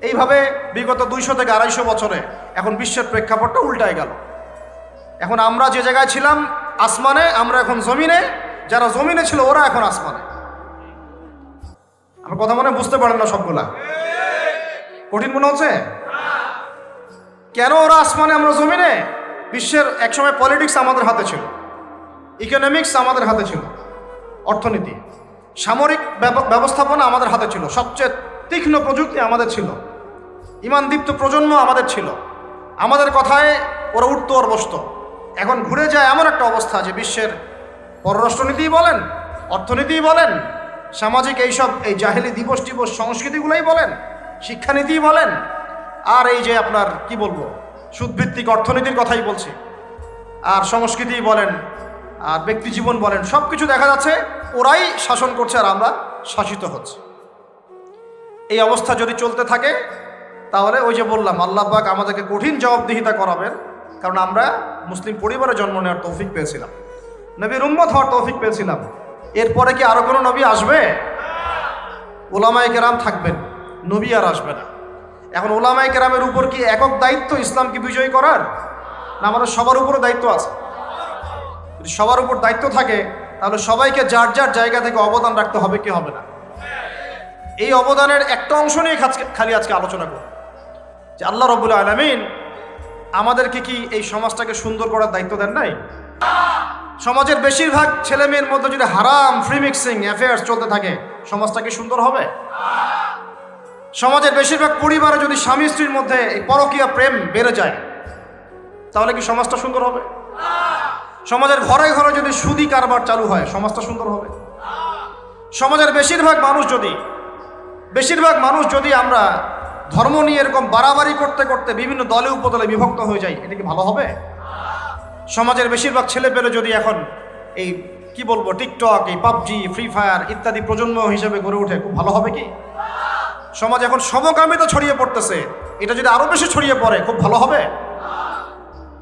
এইভাবে বিগত 200 থেকে 250 বছরে এখন বিশ্বের প্রেক্ষাপটটা উল্টায় গেল। এখন আমরা যে জায়গায় ছিলাম আসমানে, আমরা এখন জমিনে, যারা জমিনে ছিল ওরা এখন আসমানে। আমার কথা মনে বুঝতে পারেন না? সবগুলা কঠিন মনে হচ্ছে? কেন ওরা আসমানে আমরা জমিনে? বিশ্বের একসময় পলিটিক্স আমাদের হাতে ছিল, ইকোনমিক্স আমাদের হাতে ছিল, অর্থনীতি, সামরিক ব্যবস্থাপনা আমাদের হাতে ছিল, সবচেয়ে তীক্ষ্ণ প্রযুক্তি আমাদের ছিল, ইমানদীপ্ত প্রজন্ম আমাদের ছিল, আমাদের কথায় ওরা উঠতো আর বসতো। এখন ঘুরে যায় এমন একটা অবস্থা যে বিশ্বের পররাষ্ট্রনীতিই বলেন, অর্থনীতিই বলেন, সামাজিক এইসব এই জাহেলি দিবস সংস্কৃতিগুলোই বলেন, শিক্ষানীতিই বলেন, আর এই যে আপনার কি বলবো সুদভিত্তিক অর্থনীতির কথাই বলছি, আর সংস্কৃতিই বলেন, আর ব্যক্তি জীবন বলেন, সব কিছু দেখা যাচ্ছে ওরাই শাসন করছে আর আমরা শাসিত হচ্ছে। এই অবস্থা যদি চলতে থাকে তাহলে ওই যে বললাম আল্লাহ পাক আমাদেরকে কঠিন জবাবদিহিতা করাবেন, কারণ আমরা মুসলিম পরিবারে জন্ম নেওয়ার তৌফিক পেয়েছিলাম, নবীর উম্মত হওয়ার তৌফিক পেয়েছিলাম। এরপরে কি আরো কোনো নবী আসবে? ওলামায়ে কেরাম থাকবেন, নবী আর আসবে না। এখন ওলামায়ে কেরামের উপর কি একক দায়িত্ব ইসলামকে বিজয়ী করার, না আমাদের সবার উপরে দায়িত্ব আছে? যদি সবার উপর দায়িত্ব থাকে তাহলে সবাইকে যার যার জায়গা থেকে অবদান রাখতে হবে, কি হবে না? এই অবদানের একটা অংশ নিয়ে খালি আজকে আলোচনা করব যে আল্লাহ রাব্বুল আলামিন আমাদেরকে কি এই সমাজটাকে সুন্দর করার দায়িত্ব দেন নাই? সমাজের বেশিরভাগ ছেলে মেয়ের মধ্যে যদি হারাম ফ্রি মিক্সিং অ্যাফেয়ার্স চলতে থাকে, সমাজটা কি সুন্দর হবে? সমাজের বেশিরভাগ পরিবারে যদি স্বামী স্ত্রীর মধ্যে এই পরকীয়া প্রেম বেড়ে যায়, তাহলে কি সমাজটা সুন্দর হবে? সমাজের ঘরে ঘরে যদি সুদি কারবার চালু হয়, সমাজটা সুন্দর হবে? সমাজের বেশিরভাগ মানুষ যদি আমরা ধর্ম নিয়ে এরকম বাড়াবাড়ি করতে করতে বিভিন্ন দলে উপদলে বিভক্ত হয়ে যাই, এটা কি ভালো হবে? সমাজের বেশিরভাগ ছেলে পেলে যদি এখন এই কি বলবো টিকটক, এই পাবজি, ফ্রি ফায়ার ইত্যাদি প্রজন্ম হিসেবে গড়ে ওঠে, খুব ভালো হবে কি? সমাজ এখন সমকামিতা ছড়িয়ে পড়তেছে, এটা যদি আরো বেশি ছড়িয়ে পড়ে খুব ভালো হবে?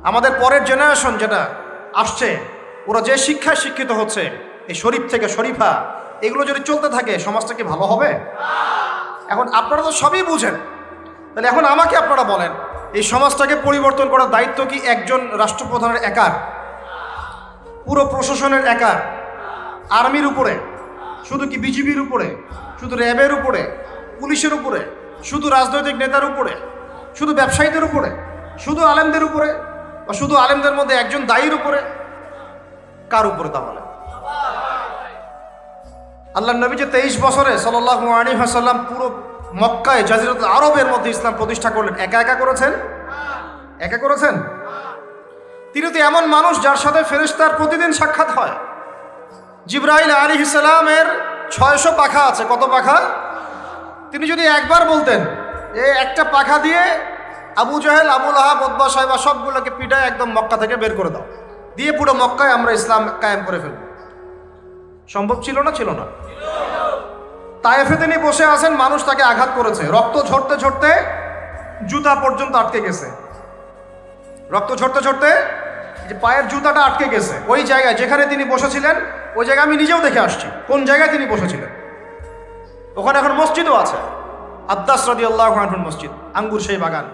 আমাদের পরের জেনারেশন যেটা আসছে, ওরা যে শিক্ষায় শিক্ষিত হচ্ছে, এই শরীফ থেকে শরীফা, এগুলো যদি চলতে থাকে সমাজটা কি ভালো হবে? এখন আপনারা তো সবই বুঝেন, তাহলে এখন আমাকে আপনারা বলেন, এই সমাজটাকে পরিবর্তন করার দায়িত্ব কি একজন রাষ্ট্রপ্রধানের একার? পুরো প্রশাসনের একার? আর্মির উপরে? শুধু কি বিজিবির উপরে? শুধু র্যাবের উপরে? পুলিশের উপরে? শুধু রাজনৈতিক নেতার উপরে? শুধু ব্যবসায়ীদের উপরে? শুধু আলেমদের উপরে? বা শুধু আলেমদের মধ্যে একজন দায়ীর উপরে? কার উপরে তাহলে? আল্লাহ নবী যে 23 বছরে সাল্লাল্লাহু আলাইহি ওয়াসাল্লাম পুরো মক্কায়, জাজিরাতুল আরবের মধ্যে ইসলাম প্রতিষ্ঠা করলেন, একা একা করেছেন? একা করেছেন? তিনি তো এমন মানুষ যার সাথে ফেরেশতার প্রতিদিন সাক্ষাৎ হয়। জিবরাইল আলাইহিস সালামের 600 পাখা আছে। কত পাখা? তিনি যদি একবার বলতেন, এই একটা পাখা দিয়ে আবু জাহেল, আবু লাহাব, উতবা, সাইবা সবগুলোকে পিটায় একদম মক্কা থেকে বের করে দাও, দিয়ে পুরো মক্কায় আমরা ইসলাম কায়েম করে ফেলব, সম্ভব ছিল না? ছিল না। তায়েফে তিনি বসে আছেন, মানুষ তাকে আঘাত করেছে, রক্ত ঝরতে ঝরতে জুতা পর্যন্ত আটকে গেছে। রক্ত ঝরতে ঝরতে যে পায়ের জুতাটা আটকে গেছে, ওই জায়গায় যেখানে তিনি বসেছিলেন, ওই জায়গায় আমি নিজেও দেখে আসছি কোন জায়গায় তিনি বসেছিলেন। ওখানে এখন মসজিদও আছে, আদ্দাস রাদিয়াল্লাহু আনহুর মসজিদ, আঙ্গুর সেই বাগান।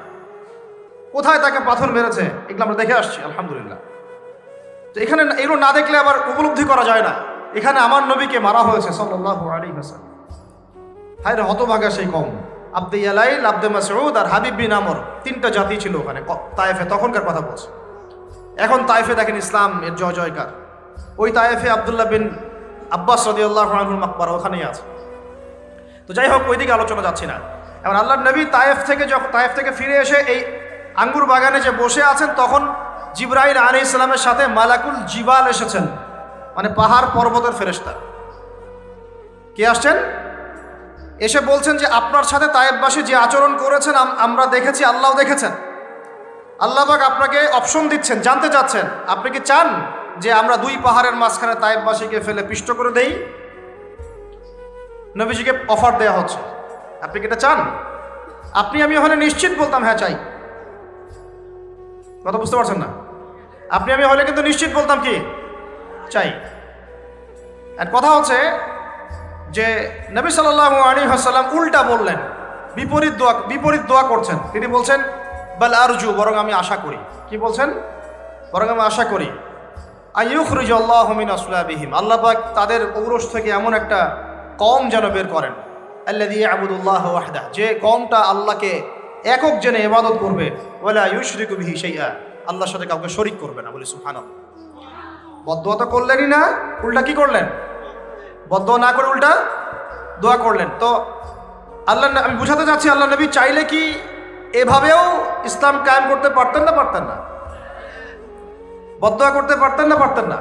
কোথায় তাকে পাথর মেরেছে এগুলো আমরা দেখে আসছি, আলহামদুলিল্লাহ। তো এখানে এগুলো না দেখলে আবার উপলব্ধি করা যায় না, এখানে আমার নবীকে মারা হয়েছে সাল্লাল্লাহু আলাইহি ওয়াসাল্লাম। হায় রে হতভাগা সেই কওম, আব্দে ইয়ালাইল, আব্দে মাসউদ আর হাবিব বিন আমর, 3টা জাতি ছিল ওখানে তায়েফে, তখনকার কথা বলছে। এখন তায়েফে দেখেন ইসলাম এর জয় জয়কার। ওই তায়েফে আব্দুল্লাহ বিন আব্বাস রাদিয়াল্লাহু আনহুর মাকবারা ওখানেই আছে। তো যাই হোক, ওইদিকে আলোচনা যাচ্ছি না। এখন আল্লাহর নবী তায়েফ থেকে ফিরে এসে এই আঙ্গুর বাগানে যে বসে আছেন, তখন জিবরাইল আলাইহিস সালামের সাথে মালাকুল জিবাল এসেছেন, মানে পাহাড় পর্বতের ফেরেশতা। কে আসছেন? এসে বলছেন যে আপনার সাথে তায়েফবাসী যে আচরণ করেছেন আমরা দেখেছি, আল্লাহও দেখেছেন। আল্লাহ পাক আপনাকে অপশন দিচ্ছেন, জানতে চাচ্ছেন আপনি কি চান যে আমরা 2 পাহাড়ের মাঝখানে তায়েফবাসীকে ফেলে পিষ্ট করে দেই? নবীজিকে অফার দেয়া হচ্ছে, আপনি কি এটা চান? আপনি আমি হলে নিশ্চিত বলতাম হ্যাঁ চাই। কথা বুঝতে পারছেন না? আপনি আমি হলে কিন্তু নিশ্চিত বলতাম কি চাই। আর কথা হচ্ছে যে নবী সাল্লাল্লাহু আলাইহি ওয়াসাল্লাম উল্টা বললেন, বিপরীত দোয়া করছেন। তিনি বলছেন বাল আরজু, বরং আমি আশা করি। কি বলছেন? বরং আমি আশা করি আইয়ুখরিজাল্লাহু মিন আসলাবিহিম, আল্লাহ পাক তাদের ঔরস থেকে এমন একটা কওম যেন বের করেন, আল্লাযী ইয়াবুদুল্লাহ ওয়াহদা, যে কওমটা আল্লাহকে একক জেনে ইবাদত করবে, ওয়ালা ইউশরিকু বিহি শাইআ, আল্লাহর সাথে কাউকে শরীক করবে না। বলি সুবহানাল্লাহ। বদদোয়া তো করলেনই না, উল্টা কি করলেন? বদদোয়া না করে উল্টা দোয়া করলেন। তো আল্লাহ, আমি বুঝাতে চাচ্ছি, আল্লাহ নবী চাইলে কি এভাবেও ইসলাম কায়েম করতে পারতেন না? পারতেন না? বদদোয়া করতে পারতেন না? পারতেন না?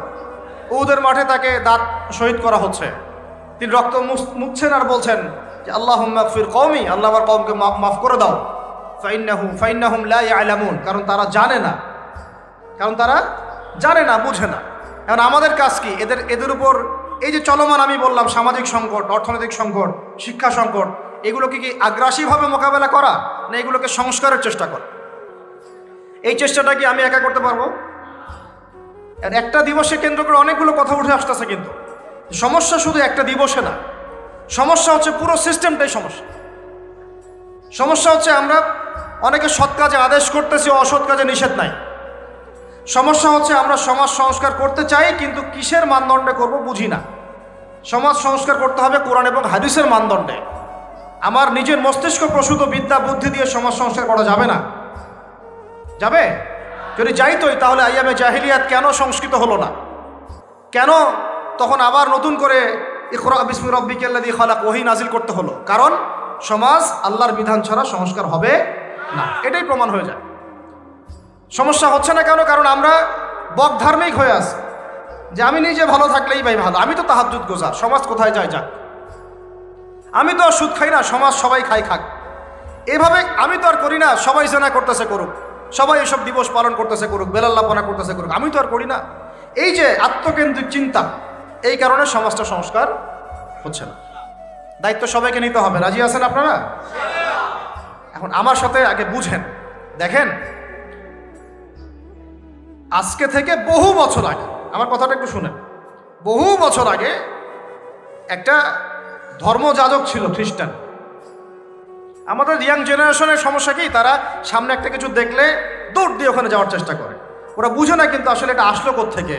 উহুদের মাঠে তাকে দাঁত শহীদ করা হচ্ছে, তিনি রক্ত মুছছেন আর বলছেন যে আল্লাহুম্মা গফির কওমি, আল্লাহ আমার কওমকে মাফ করে দাও, ফাইন্নাহুম লা ইয়ালামুন, কারণ তারা জানে না, বুঝে না। এখন আমাদের কাজ কি? এদের উপর এই যে চলমান, আমি বললাম সামাজিক সংকট, অর্থনৈতিক সংকট, শিক্ষা সংকট, এগুলোকে কি আগ্রাসীভাবে মোকাবেলা করা, না এগুলোকে সংস্কারের চেষ্টা করা? এই চেষ্টাটা কি আমি একা করতে পারবো? একটা দিবসে কেন্দ্র করে অনেকগুলো কথা উঠে আসতেছে, কিন্তু সমস্যা শুধু একটা দিবসে না, সমস্যা হচ্ছে পুরো সিস্টেমটাই সমস্যা। সমস্যা হচ্ছে আমরা অনেকে সৎ কাজে আদেশ করতেছি, অসৎ কাজে নিষেধ নাই। সমস্যা হচ্ছে আমরা সমাজ সংস্কার করতে চাই, কিন্তু কিসের মানদণ্ডে করব বুঝি না। সমাজ সংস্কার করতে হবে কোরআন এবং হাদিসের মানদণ্ডে। আমার নিজের মস্তিষ্ক প্রসূত বিদ্যা বুদ্ধি দিয়ে সমাজ সংস্কার করা যাবে না। যাবে? যদি যাইতোই তাহলে আইয়ামে জাহিলিয়াত কেন সংস্কৃত হলো না? কেন তখন আবার নতুন করে ইকরা বিসমি রাব্বিকাল্লাযী খালাক ওহী নাজিল করতে হলো? কারণ সমাজ আল্লাহর বিধান ছাড়া সংস্কার হবে না, এটাই প্রমাণ হয়ে যায়। সমস্যা হচ্ছে না কেন? কারণ আমরা বক ধার্মিক হয়ে আছি, যে আমি নিজে ভালো থাকলেই ভাই ভালো, আমি তো তাহাজ্জুদ গোজার, সমাজ কোথায় যায় যাক, আমি তো আর সুদ খাই না, সমাজ সবাই খাক। এভাবে আমি তো আর করি না, সবাই জেনা করতেছে করুক, সবাই এসব দিবস পালন করতেছে করুক, বেলাল্লাপনা করতেছে করুক, আমি তো আর করি না। এই যে আত্মকেন্দ্রিক চিন্তা, এই কারণে সমাজটা সংস্কার হচ্ছে না। দায়িত্ব সবাইকে নিতে হবে। রাজি আছেন আপনারা? এখন আমার সাথে আগে বুঝেন, দেখেন আজকে থেকে বহু বছর আগে, আমার কথাটা একটু শুনেন, বহু বছর আগে একটা ধর্মযাজক ছিল খ্রিস্টান। আমাদের ইয়াং জেনারেশনের সমস্যা কি, তারা সামনে একটা কিছু দেখলে দৌড় দিয়ে ওখানে যাওয়ার চেষ্টা করে। ওরা বুঝে না কিন্তু আসলে এটা আসলো কোত্থেকে,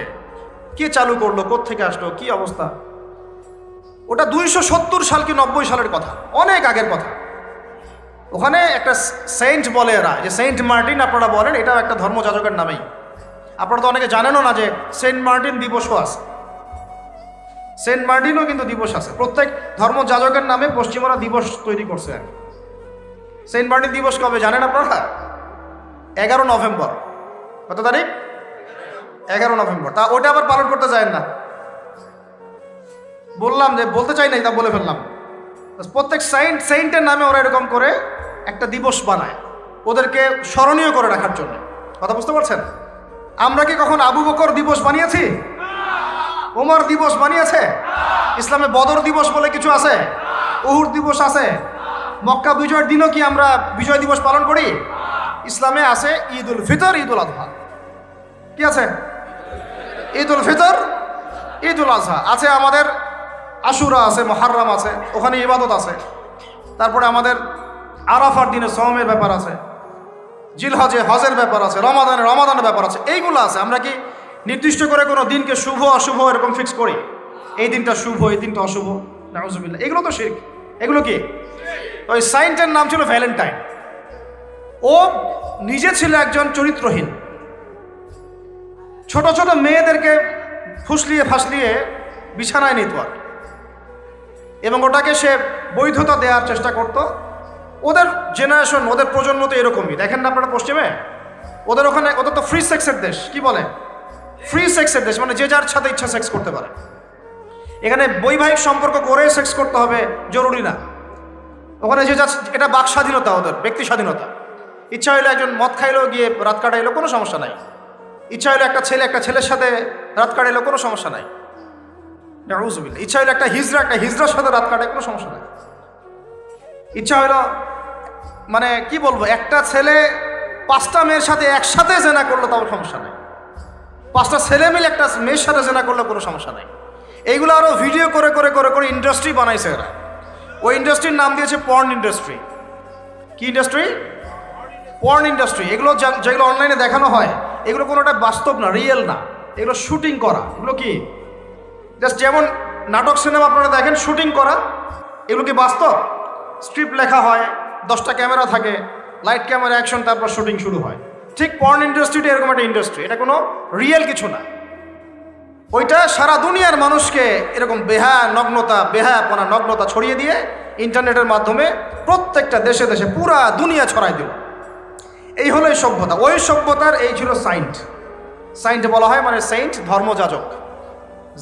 কে চালু করলো, কোত্থেকে আসলো, কি অবস্থা। ওটা 270 সাল কি 90 সালের কথা, অনেক আগের কথা। ওখানে একটা সেন্ট বলে এরা, যে সেন্ট মার্টিন আপনারা বলেন, এটাও একটা ধর্মযাজকের নামেই। আপনারা তো অনেকে জানেনও না যে সেন্ট মার্টিন দিবসও আছে। সেন্ট মার্টিনও কিন্তু দিবস আছে, প্রত্যেক ধর্মযাজকের নামে পশ্চিমারা দিবস তৈরি করছে আর কি। সেন্ট মার্টিন দিবস কবে জানেন আপনারা? 11 নভেম্বর। কত তারিখ? 11 নভেম্বর। তা ওটা আবার পালন করতে যায় না, বললাম যে বলতে চাই নাই, তা বলে ফেললাম। প্রত্যেক সেন্টের নামে ওরা এরকম করে একটা দিবস বানায়, ওদেরকে স্মরণীয় করে রাখার জন্য। কথা বুঝতে পারছেন? আমরা কি কখন আবু বকর দিবস বানিয়েছি? ওমর দিবস বানিয়েছে? ইসলামে বদর দিবস বলে কিছু আছে, উহুদ দিবস আছে, মক্কা বিজয়ের দিনও কি আমরা বিজয় দিবস পালন করি? ইসলামে আছে ঈদ উল ফিতর, ঈদ উল আজহা। কি আছে? ঈদ উল ফিতর, ঈদ উল আজহা আছে। আমাদের আশুরা আছে, মুহররম আছে, ওখানে ইবাদত আছে। তারপরে আমাদের আরাফার দিনে সওমের ব্যাপার আছে, জিলহজে হজের ব্যাপার আছে, রমাদানের ব্যাপার আছে, এইগুলো আছে। আমরা কি নির্দিষ্ট করে কোনো দিনকে শুভ অশুভ এরকম ফিক্স করি? এই দিনটা শুভ, এই দিনটা অশুভ? নাউজুবিল্লাহ, এগুলো তো শিরক। এগুলো কি? ওই সাইন্টের নাম ছিল ভ্যালেন্টাইন। ও নিজে ছিল একজন চরিত্রহীন, ছোট ছোট মেয়েদেরকে ফুসলিয়ে ফাসলিয়ে বিছানায় নিত আর, এবং ওটাকে সে বৈধতা দেওয়ার চেষ্টা করত। ওদের জেনারেশন, ওদের প্রজন্ম তো এরকমই। দেখেন না আপনারা পশ্চিমে, ওদের ওখানে, ওদের তো ফ্রি সেক্সের দেশ। কি বলে? ফ্রি সেক্সের দেশ, মানে যে যার সাথে ইচ্ছা সেক্স করতে পারে। এখানে বৈবাহিক সম্পর্ক করে সেক্স করতে হবে জরুরি না। ওখানে যে যা, এটা বাক স্বাধীনতা, ওদের ব্যক্তি স্বাধীনতা। ইচ্ছা হইলে একজন মদ খাইলেও গিয়ে রাত কাটাইলো, কোনো সমস্যা নাই। ইচ্ছা হইলে একটা ছেলের সাথে রাত কাটাইলো, কোনো সমস্যা নাই। ইচ্ছা হইলে একটা হিজড়ার সাথে রাত কাটায়, কোনো সমস্যা নাই। ইচ্ছা হইলো, মানে কি বলবো, একটা ছেলে 5টা মেয়ের সাথে একসাথে জেনা করলো, তাও সমস্যা নাই। 5টা ছেলে মিলে একটা মেয়ের সাথে জেনা করলে কোনো সমস্যা নাই। এইগুলো আরো ভিডিও করে করে করে করে ইন্ডাস্ট্রি বানাইছে এরা। ওই ইন্ডাস্ট্রির নাম দিয়েছে পর্ন ইন্ডাস্ট্রি। কি ইন্ডাস্ট্রি? Porn industry. এগুলো যেগুলো অনলাইনে দেখানো হয়, এগুলো কোনোটা বাস্তব না, রিয়েল না, এগুলো শুটিং করা। এগুলো কি জাস্ট যেমন নাটক সিনেমা আপনারা দেখেন শুটিং করা, এগুলো কি বাস্তব? স্ক্রিপ্ট লেখা হয়, 10টা ক্যামেরা থাকে, লাইট ক্যামেরা অ্যাকশন, তারপর শুটিং শুরু হয়। ঠিক পর্ন ইন্ডাস্ট্রিটা এরকম একটা ইন্ডাস্ট্রি, এটা কোনো রিয়েল কিছু না। ওইটা সারা দুনিয়ার মানুষকে এরকম বেহায়াপনা নগ্নতা ছড়িয়ে দিয়ে ইন্টারনেটের মাধ্যমে প্রত্যেকটা দেশে দেশে পুরা দুনিয়া ছড়াই দিল। এই হলো এই সভ্যতা। ওই সভ্যতার এই ছিল সাইন্ট বলা হয়, মানে সেন্ট ধর্মযাজক।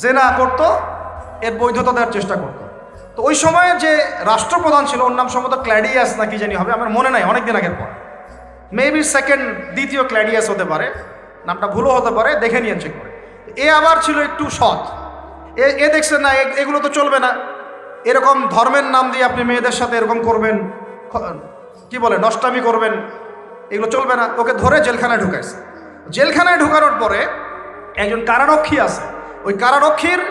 জেনা করতো, এর বৈধতা দেওয়ার চেষ্টা করতো। তো ওই সময়ে যে রাষ্ট্রপ্রধান ছিল, ওর নাম সম্ভবত ক্ল্যাডিয়াস না কি জানি হবে, আমার মনে নাই, অনেকদিন আগের পর। মেবি দ্বিতীয় ক্ল্যাডিয়াস হতে পারে, নামটা ভুলও হতে পারে, দেখে নিয়েন চেক করে। এ আবার ছিল একটু সৎ। এ দেখছে না, এগুলো তো চলবে না, এরকম ধর্মের নাম দিয়ে আপনি মেয়েদের সাথে এরকম করবেন, কি বলে, নষ্টামি করবেন, এগুলো চলবে না। ওকে ধরে জেলখানায় ঢুকাইছে। জেলখানায় ঢুকানোর পরে একজন কারারক্ষী আছে, ওই কারারক্ষীর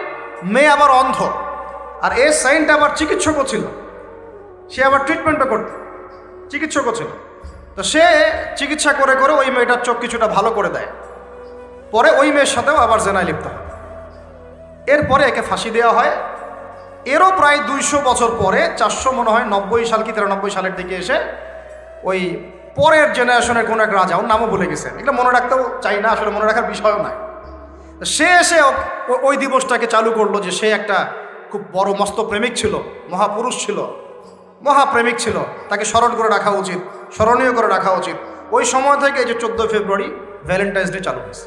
মেয়ে আবার অন্ধ, আর এ সাইন্ট আবার চিকিৎসকও ছিল, সে আবার ট্রিটমেন্টও করত, চিকিৎসকও ছিল। তো সে চিকিৎসা করে করে ওই মেয়েটার চোখ কিছুটা ভালো করে দেয়। পরে ওই মেয়ের সাথেও আবার জেনায় লিপ্ত হয়। এরপরে একে ফাঁসি দেওয়া হয়। এরও প্রায় 200 বছর পরে, 400 মনে হয় 90 সাল কি 93 সালের দিকে এসে ওই পরের জেনারেশনের কোনো এক রাজা, ওর নামও ভুলে গেছেন, এগুলো মনে রাখতেও চাই না, আসলে মনে রাখার বিষয়ও নয়। সে এসে ওই দিবসটাকে চালু করলো, যে সে একটা খুব বড় মস্ত প্রেমিক ছিল, মহাপুরুষ ছিল, মহাপ্রেমিক ছিল, তাকে স্মরণ করে রাখা উচিত, স্মরণীয় করে রাখা উচিত। ওই সময় থেকে এই যে 14 ফেব্রুয়ারি ভ্যালেন্টাইন্স ডে চালু হয়েছে।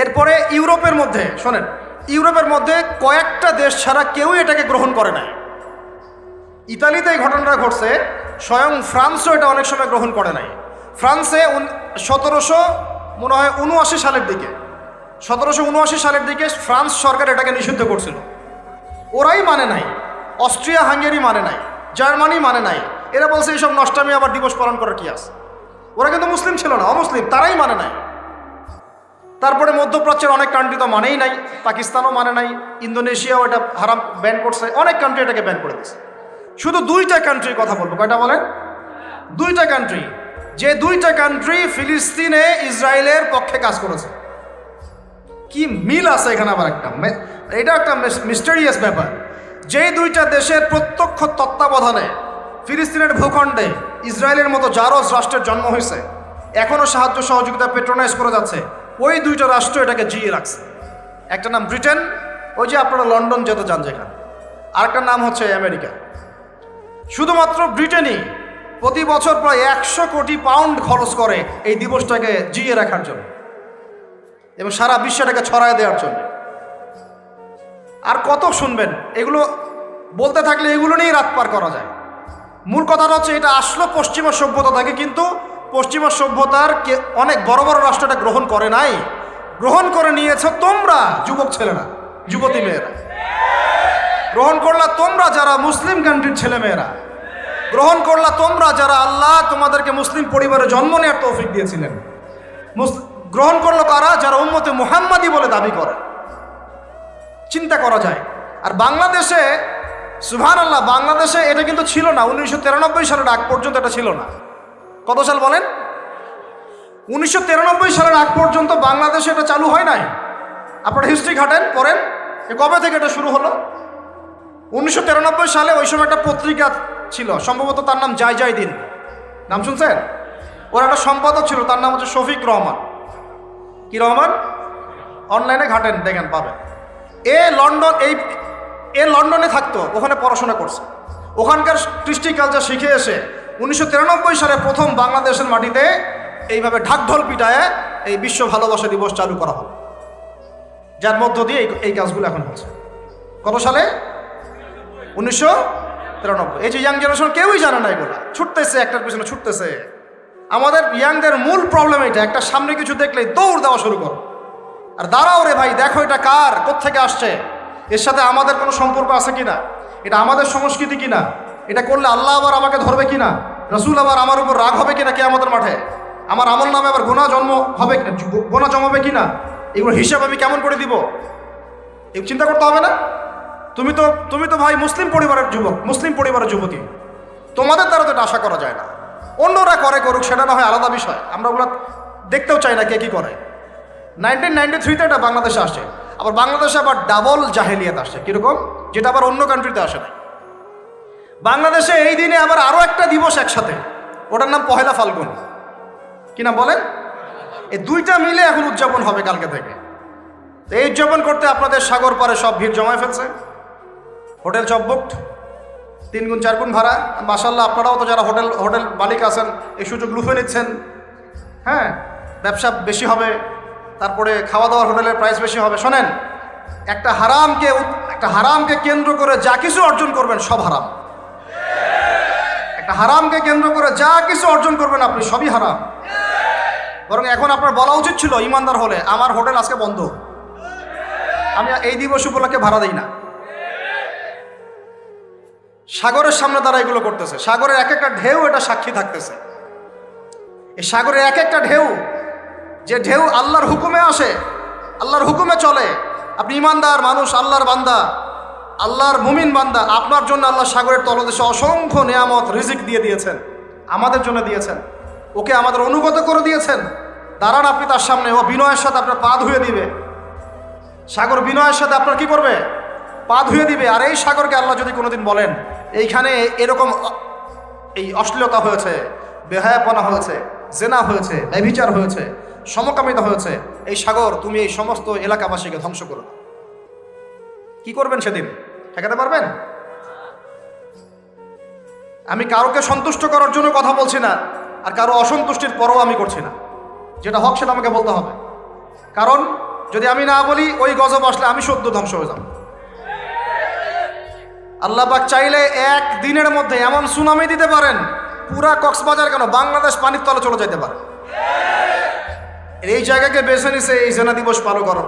এরপরে ইউরোপের মধ্যে, শোনেন, ইউরোপের মধ্যে কয়েকটা দেশ ছাড়া কেউই এটাকে গ্রহণ করে নাই। ইতালিতে এই ঘটনাটা ঘটছে, স্বয়ং ফ্রান্সও এটা অনেক সময় গ্রহণ করে নাই। ফ্রান্সে 1779 সালের দিকে, 1779 সালের দিকে ফ্রান্স সরকার এটাকে নিষিদ্ধ করছিল। ওরাই মানে নাই, অস্ট্রিয়া হাঙ্গেরি মানে নাই, জার্মানি মানে নাই। এরা বলছে এইসব নষ্টামি আবার দিবস পালন করার কি আছে। ওরা কিন্তু মুসলিম ছিল না, অমুসলিম, তারাই মানে নাই। তারপরে মধ্যপ্রাচ্যের অনেক কান্ট্রি তো মানেই নাই, পাকিস্তানও মানে নাই, ইন্দোনেশিয়াও এটা হারাম ব্যান করছে, অনেক কান্ট্রি এটাকে ব্যান করে দিচ্ছে। শুধু দুইটা কান্ট্রির কথা বলবো, কয়টা বলেন? দুইটা কান্ট্রি, যে দুইটা কান্ট্রি ফিলিস্তিনে ইসরায়েলের পক্ষে কাজ করেছে। কি মিল আছে এখানে আবার এটা একটা মিস্টেরিয়াস ব্যাপার। যেই দুইটা দেশের প্রত্যক্ষ তত্ত্বাবধানে ফিলিস্তিনের ভূখণ্ডে ইসরায়েলের মতো জারজ রাষ্ট্রের জন্ম হয়েছে, এখনও সাহায্য সহযোগিতা পেট্রোনাইজ করে যাচ্ছে, ওই দুইটা রাষ্ট্র এটাকে জিয়ে রাখছে। একটা নাম ব্রিটেন, ওই যে আপনারা লন্ডন যেতে যান যেখানে, আরেকটার নাম হচ্ছে আমেরিকা। শুধুমাত্র ব্রিটেনই প্রতি বছর প্রায় 100 কোটি পাউন্ড খরচ করে এই দিবসটাকে জিয়ে রাখার জন্য এবং সারা বিশ্বটাকে ছড়ায় দেওয়ার জন্য। আর কত শুনবেন, এগুলো বলতে থাকলে এগুলো নিয়েই রাত পার করা যায়। মূল কথাটা হচ্ছে এটা আসলো পশ্চিমা সভ্যতা থেকে, কিন্তু পশ্চিমা সভ্যতার অনেক বড় বড় রাষ্ট্র এটা গ্রহণ করে নাই, গ্রহণ করে নিয়েছ তোমরা যুবক ছেলেরা, যুবতী মেয়েরা গ্রহণ করলা, তোমরা যারা মুসলিম কান্ট্রির ছেলে মেয়েরা গ্রহণ করলা, তোমরা যারা আল্লাহ তোমাদেরকে মুসলিম পরিবারে জন্ম নেওয়ার তৌফিক দিয়েছিলেন। গ্রহণ করলো কারা? যারা উম্মতে মুহাম্মাদি বলে দাবি করে। চিন্তা করা যায়। আর বাংলাদেশে সুবহানাল্লাহ, বাংলাদেশে এটা কিন্তু ছিল না। 1993 সালের আগ পর্যন্ত এটা ছিল না। কত সাল বলেন? 1993 সালের আগ পর্যন্ত বাংলাদেশে এটা চালু হয় নাই। আপনারা হিস্ট্রি ঘাটেন, পড়েন কবে থেকে এটা শুরু হলো। 1993 সালে ওই সময় একটা পত্রিকা ছিল, সম্ভবত তার নাম জয় দিন, নাম শুনছেন? ওর একটা সম্পাদক ছিল, তার নাম হচ্ছে শফিক রহমান। কি রহমান? অনলাইনে ঘাটেন, দেখেন পাবেন। এ লন্ডনে থাকতো, ওখানে পড়াশোনা করছে, ওখানকার কৃষ্টি কালচার শিখে এসে 1993 সালে প্রথম বাংলাদেশের মাটিতে এইভাবে ঢাকঢোল পিটায় এই বিশ্ব ভালোবাসা দিবস চালু করা হলো, যার মধ্য দিয়ে এই কাজগুলো এখন হচ্ছে। কত সালে? 1993। এই যে ইয়াং জেনারেশন কেউই জানে না, এগুলো ছুটতেছে, একটার পিছনে ছুটতেছে। আমাদের ইয়াংদের মূল প্রবলেম এটা, একটা সামনে কিছু দেখলেই দৌড় দেওয়া শুরু করো। আর দাঁড়াও রে ভাই, দেখো এটা কার, কোত্থেকে আসছে, এর সাথে আমাদের কোনো সম্পর্ক আছে কিনা, এটা আমাদের সংস্কৃতি কিনা, এটা করলে আল্লাহ আবার আমাকে ধরবে কিনা, রসুল আবার আমার উপর রাগ হবে কিনা কেয়ামতের মাঠে, আমার আমল নামে আবার গোনা জমাবে কিনা, এগুলো হিসাব আমি কেমন করে দিব, এই চিন্তা করতে হবে না? তুমি তো ভাই মুসলিম পরিবারের যুবক, মুসলিম পরিবারের যুবতী, তোমাদের দ্বারা তো এটা আশা করা যায় না। অন্যরা করুক, সেটা না হয় আলাদা বিষয়, আমরা ওগুলো দেখতেও চাই না কে কী করে। 1993-তে এটা বাংলাদেশে আসছে, আবার বাংলাদেশে আবার ডাবল জাহেলিয়াত আসছে। কীরকম? যেটা আবার অন্য কান্ট্রিতে আসে না। বাংলাদেশে এই দিনে আবার আরও একটা দিবস একসাথে, ওটার নাম পহেলা ফাল্গুন। কি নাম বলেন? এই দুইটা মিলে এখন উদযাপন হবে কালকে থেকে। তো এই উদযাপন করতে আপনাদের সাগর পারে সব ভিড় জমায় ফেলছে, হোটেল সব বুকড, 3 গুণ 4 গুণ ভাড়া। মাশাআল্লাহ, আপনারাও তো যারা হোটেল মালিক আছেন এই সুযোগ লুফে নিচ্ছেন। হ্যাঁ, ব্যবসা বেশি হবে, তারপরে খাওয়া দাওয়ার হোটেলের প্রাইস বেশি হবে। শোনেন, একটা হারামকে কেন্দ্র করে যা কিছু অর্জন করবেন সব হারাম। একটা হারামকে কেন্দ্র করে যা কিছু অর্জন করবেন আপনি, সবই হারাম। বরং এখন আপনার বলা উচিত ছিল ইমানদার হলে, আমার হোটেল আজকে বন্ধ, আমি এই দিবস উপলক্ষে ভাড়া দিই না। সাগরের সামনে তারা এগুলো করতেছে, সাগরের এক একটা ঢেউ এটা সাক্ষী থাকতেছে। এই সাগরের এক একটা ঢেউ, যে ঢেউ আল্লাহর হুকুমে আসে, আল্লাহর হুকুমে চলে। আপনি ইমানদার মানুষ, আল্লাহর বান্দা, আল্লাহর মুমিন বান্দা, আপনার জন্য আল্লাহ সাগরের তলদেশে অসংখ্য নিয়ামত রিজিক দিয়ে দিয়েছেন, আমাদের জন্য দিয়েছেন, ওকে আমাদের অনুগত করে দিয়েছেন। দাঁড়ান আপনি তার সামনে, ও বিনয়ের সাথে আপনার পা ধুয়ে দিবে। সাগর বিনয়ের সাথে আপনার কি করবে? পা ধুয়ে দিবে। আর এই সাগরকে আল্লাহ যদি কোনোদিন বলেন এইখানে এরকম এই অশ্লীলতা হয়েছে, বেহায়াপনা হয়েছে, জেনা হয়েছে, ব্যভিচার হয়েছে, সমকামিতা হয়েছে, এই সাগর তুমি এই সমস্ত এলাকাবাসীকে ধ্বংস করো, কি করবেন সেদিন? ঠেকাতে পারবেন? আমি কারোকে সন্তুষ্ট করার জন্য কথা বলছি না, আর কারো অসন্তুষ্টির পরও আমি করছি না। যেটা হক সেটা আমাকে বলতে হবে, কারণ যদি আমি না বলি ওই গজব আসলে আমি সদ্য ধ্বংস হয়ে যাব। আল্লাহ পাক চাইলে এক দিনের মধ্যে এমন সুনামি দিতে পারেন, পুরা কক্সবাজার কেন বাংলাদেশ পানির তলে চলে যেতে পারে। এই জায়গাকে বেছে নিছে এই জেনা দিবস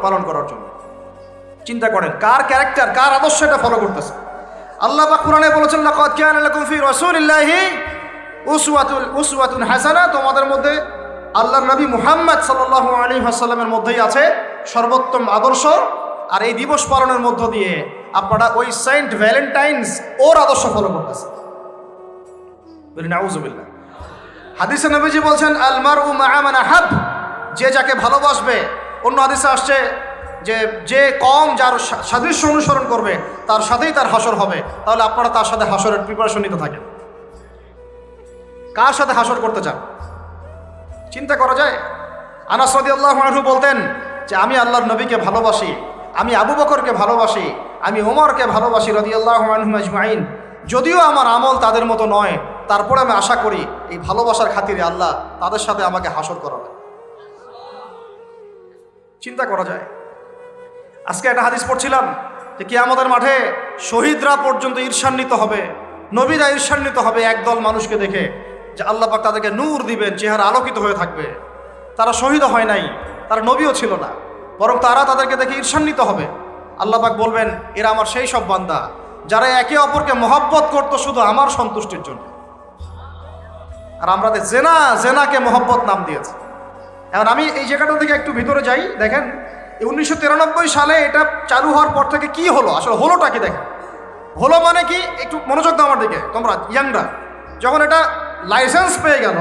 পালন করার জন্য। চিন্তা করেন কার ক্যারেক্টার, কার আদর্শ এটা ফলো করতেছে। আল্লাহ পাক কোরআনে বলেছেন, লাকাদ কানা লাকুম ফি রাসূলিল্লাহি উসওয়াতুন হাসানাহ, তোমাদের মধ্যে আল্লাহর নবী মুহাম্মদ সাল্লাল্লাহু আলাইহি ওয়াসাল্লামের মধ্যেই আছে সর্বোত্তম আদর্শ। আর এই দিবস পালনের মধ্য দিয়ে আপনারা ওই সেন্ট ভ্যালেন্টাইন্স ওর আদর্শ ফলো করতেছেন। বলি নাউজুবিল্লাহ। হাদিসে নবীজি বলছেন আল মারউ মা'a মান আহাব, যে যাকে ভালোবাসবে। অন্য হাদিসে আসছে যে যে কম যার সাদৃশ্য অনুসরণ করবে তার সাথেই তার হাসর হবে। তাহলে আপনারা তার সাথে হাসরের প্রিপারেশন নিতে থাকেন। কার সাথে হাসর করতে চান চিন্তা করা যায়। আনাস রাদিয়াল্লাহু আনহু বলতেন যে আমি আল্লাহর নবীকে ভালোবাসি, আমি আবু বকরকে ভালোবাসি, আমি ওমরকে ভালোবাসি রাদিয়াল্লাহু আনহুম আজমাইন। যদিও আমার আমল তাদের মতো নয়, তারপরে আমি আশা করি এই ভালোবাসার খাতিরে আল্লাহ তাদের সাথে আমাকে হাসর করাবে। চিন্তা করা যায়। আজকে একটা হাদিস পড়ছিলাম যে কিয়ামতের মাঠে শহীদরা পর্যন্ত ঈর্ষান্বিত হবে, নবীরা ঈর্ষান্বিত হবে একদল মানুষকে দেখে, যে আল্লাহ পাক তাদেরকে নূর দিবেন, চেহারা আলোকিত হয়ে থাকবে। তারা শহীদও হয় নাই, তারা নবীও ছিল না, বরং তারা তাদেরকে দেখে ঈর্ষান্বিত হবে। আল্লাহ পাক বলবেন এরা আমার সেই সব বান্দা যারা একে অপরকে মহব্বত করতো শুধু আমার সন্তুষ্টির জন্য। আর আমরা জেনাকে মহব্বত নাম দিয়েছি। এখন আমি এই জায়গাটা থেকে একটু ভিতরে যাই। দেখেন 1993 সালে এটা চালু হওয়ার পর থেকে কি হলো, আসলে হলোটা কি দেখেন। হলো মানে কি, একটু মনোযোগ দাও আমার দিকে তোমরা ইয়াংরা। যখন এটা লাইসেন্স পেয়ে গেল,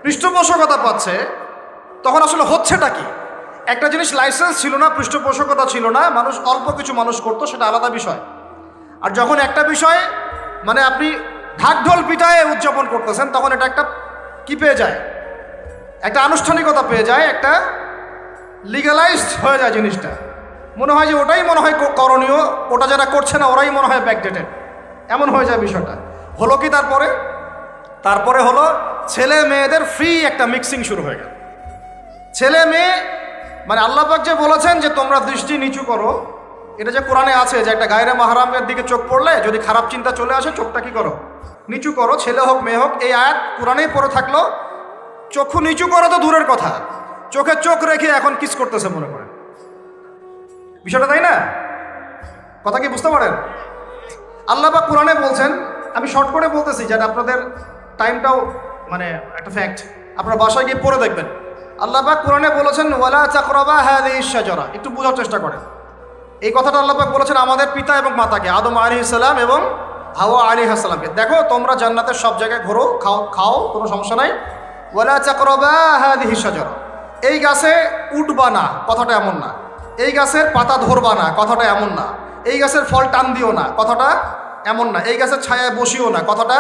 পৃষ্ঠপোষকতা পাচ্ছে, তখন আসলে হচ্ছেটা কি। একটা জিনিস লাইসেন্স ছিল না, পৃষ্ঠপোষকতা ছিল না, মানুষ অল্প কিছু মানুষ করতো, সেটা আলাদা বিষয়। আর যখন একটা বিষয় মানে আপনি ঢাকঢোল পিটায়ে উদযাপন করতেছেন, তখন এটা একটা কি পেয়ে যায়, একটা আনুষ্ঠানিকতা পেয়ে যায়, একটা লিগালাইজড হয়ে যায় জিনিসটা। মনে হয় যে ওটাই মনে হয় করণীয়, ওটা যারা করছে না ওরাই মনে হয় ব্যাকডেটেড, এমন হয়ে যায় বিষয়টা। হলো কি তারপরে হলো ছেলে মেয়েদের ফ্রি একটা মিক্সিং শুরু হয়ে গেল। ছেলে মেয়ে মানে আল্লাহ পাক যে বলেছেন যে তোমরা দৃষ্টি নিচু করো, এটা যে কোরআনে আছে যে একটা গায়রে মাহরামের দিকে চোখ পড়লে যদি খারাপ চিন্তা চলে আসে চোখটা কি করো, নিচু করো, ছেলে হোক মেয়ে হোক। এই আয়াত কোরআনেই পড়ে থাকলো। চক্ষু নিচু করো তো দূরের কথা, চোখে চোখ রেখে এখন কিস করতেছে মনে করেন বিষয়টা, তাই না? কথা কি বুঝতে পারেন? আল্লাহ পাক কোরআনে বলছেন, আমি শর্ট করে বলতেছি যেটা আপনাদের টাইমটাও মানে একটা ফ্যাক্ট, আপনারা বাসায় গিয়ে পড়ে দেখবেন। আল্লাহ পাক কোরআনে বলেছেন ওয়ালা তাকরাবা হাযিহিশ শাজারা। একটু বোঝার চেষ্টা করেন। এই কথাটা আল্লাহ পাক বলেছেন আমাদের পিতা এবং মাতাকে, আদম আলাইহিস সালাম এবং হাওয়া আলাইহিস সালামকে। দেখো তোমরা জান্নাতের সব জায়গায় ঘোরো, খাও, কোনো সমস্যা নাই। ওয়ালা তাকরাবা হাযিহিশ শাজারা, এই গাছে উঠবা না, কথাটা এমন না। এই গাছের পাতা ধরবা না, কথাটা এমন না। এই গাছের ফল টান দিও না, কথাটা এমন না। এই গাছের ছায়ায় বসিও না, কথাটা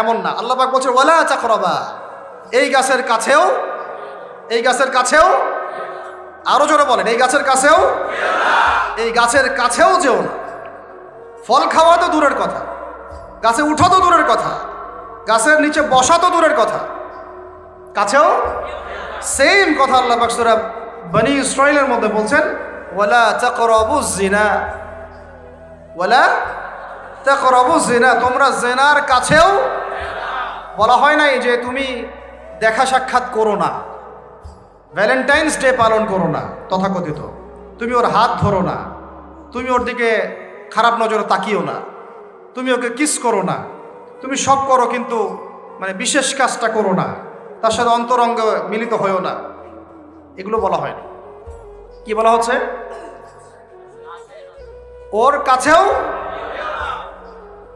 এমন না। আল্লাহ পাক বলছে ওয়ালা তাকরাবা, এই গাছের কাছেও, আরো জোরে বলেন, এই গাছের কাছেও যেও না। ফল খাওয়া তো দূরের কথা, গাছে উঠা তো দূরের কথা, গাছের নিচে বসা তো দূরের কথা, কাছেও সেম কথা আল্লাহ পাক সূরা বনী ইসরাঈলের মধ্যে বলছেন ওয়ালা তাকরাবুজ জিনা, তোমরা জিনার কাছেও। বলা হয় নাই যে তুমি দেখা সাক্ষাৎ করো না, ভ্যালেন্টাইন্স ডে পালন করো না তথাকথিত, তুমি ওর হাত ধরো না, তুমি ওর দিকে খারাপ নজরে তাকিও না, তুমি ওকে কিস করো না, তুমি সব করো কিন্তু মানে বিশেষ কাজটা করো না, তার সাথে অন্তরঙ্গ মিলিত হয়েও না, এগুলো বলা হয়নি। কি বলা হচ্ছে? ওর কাছেও।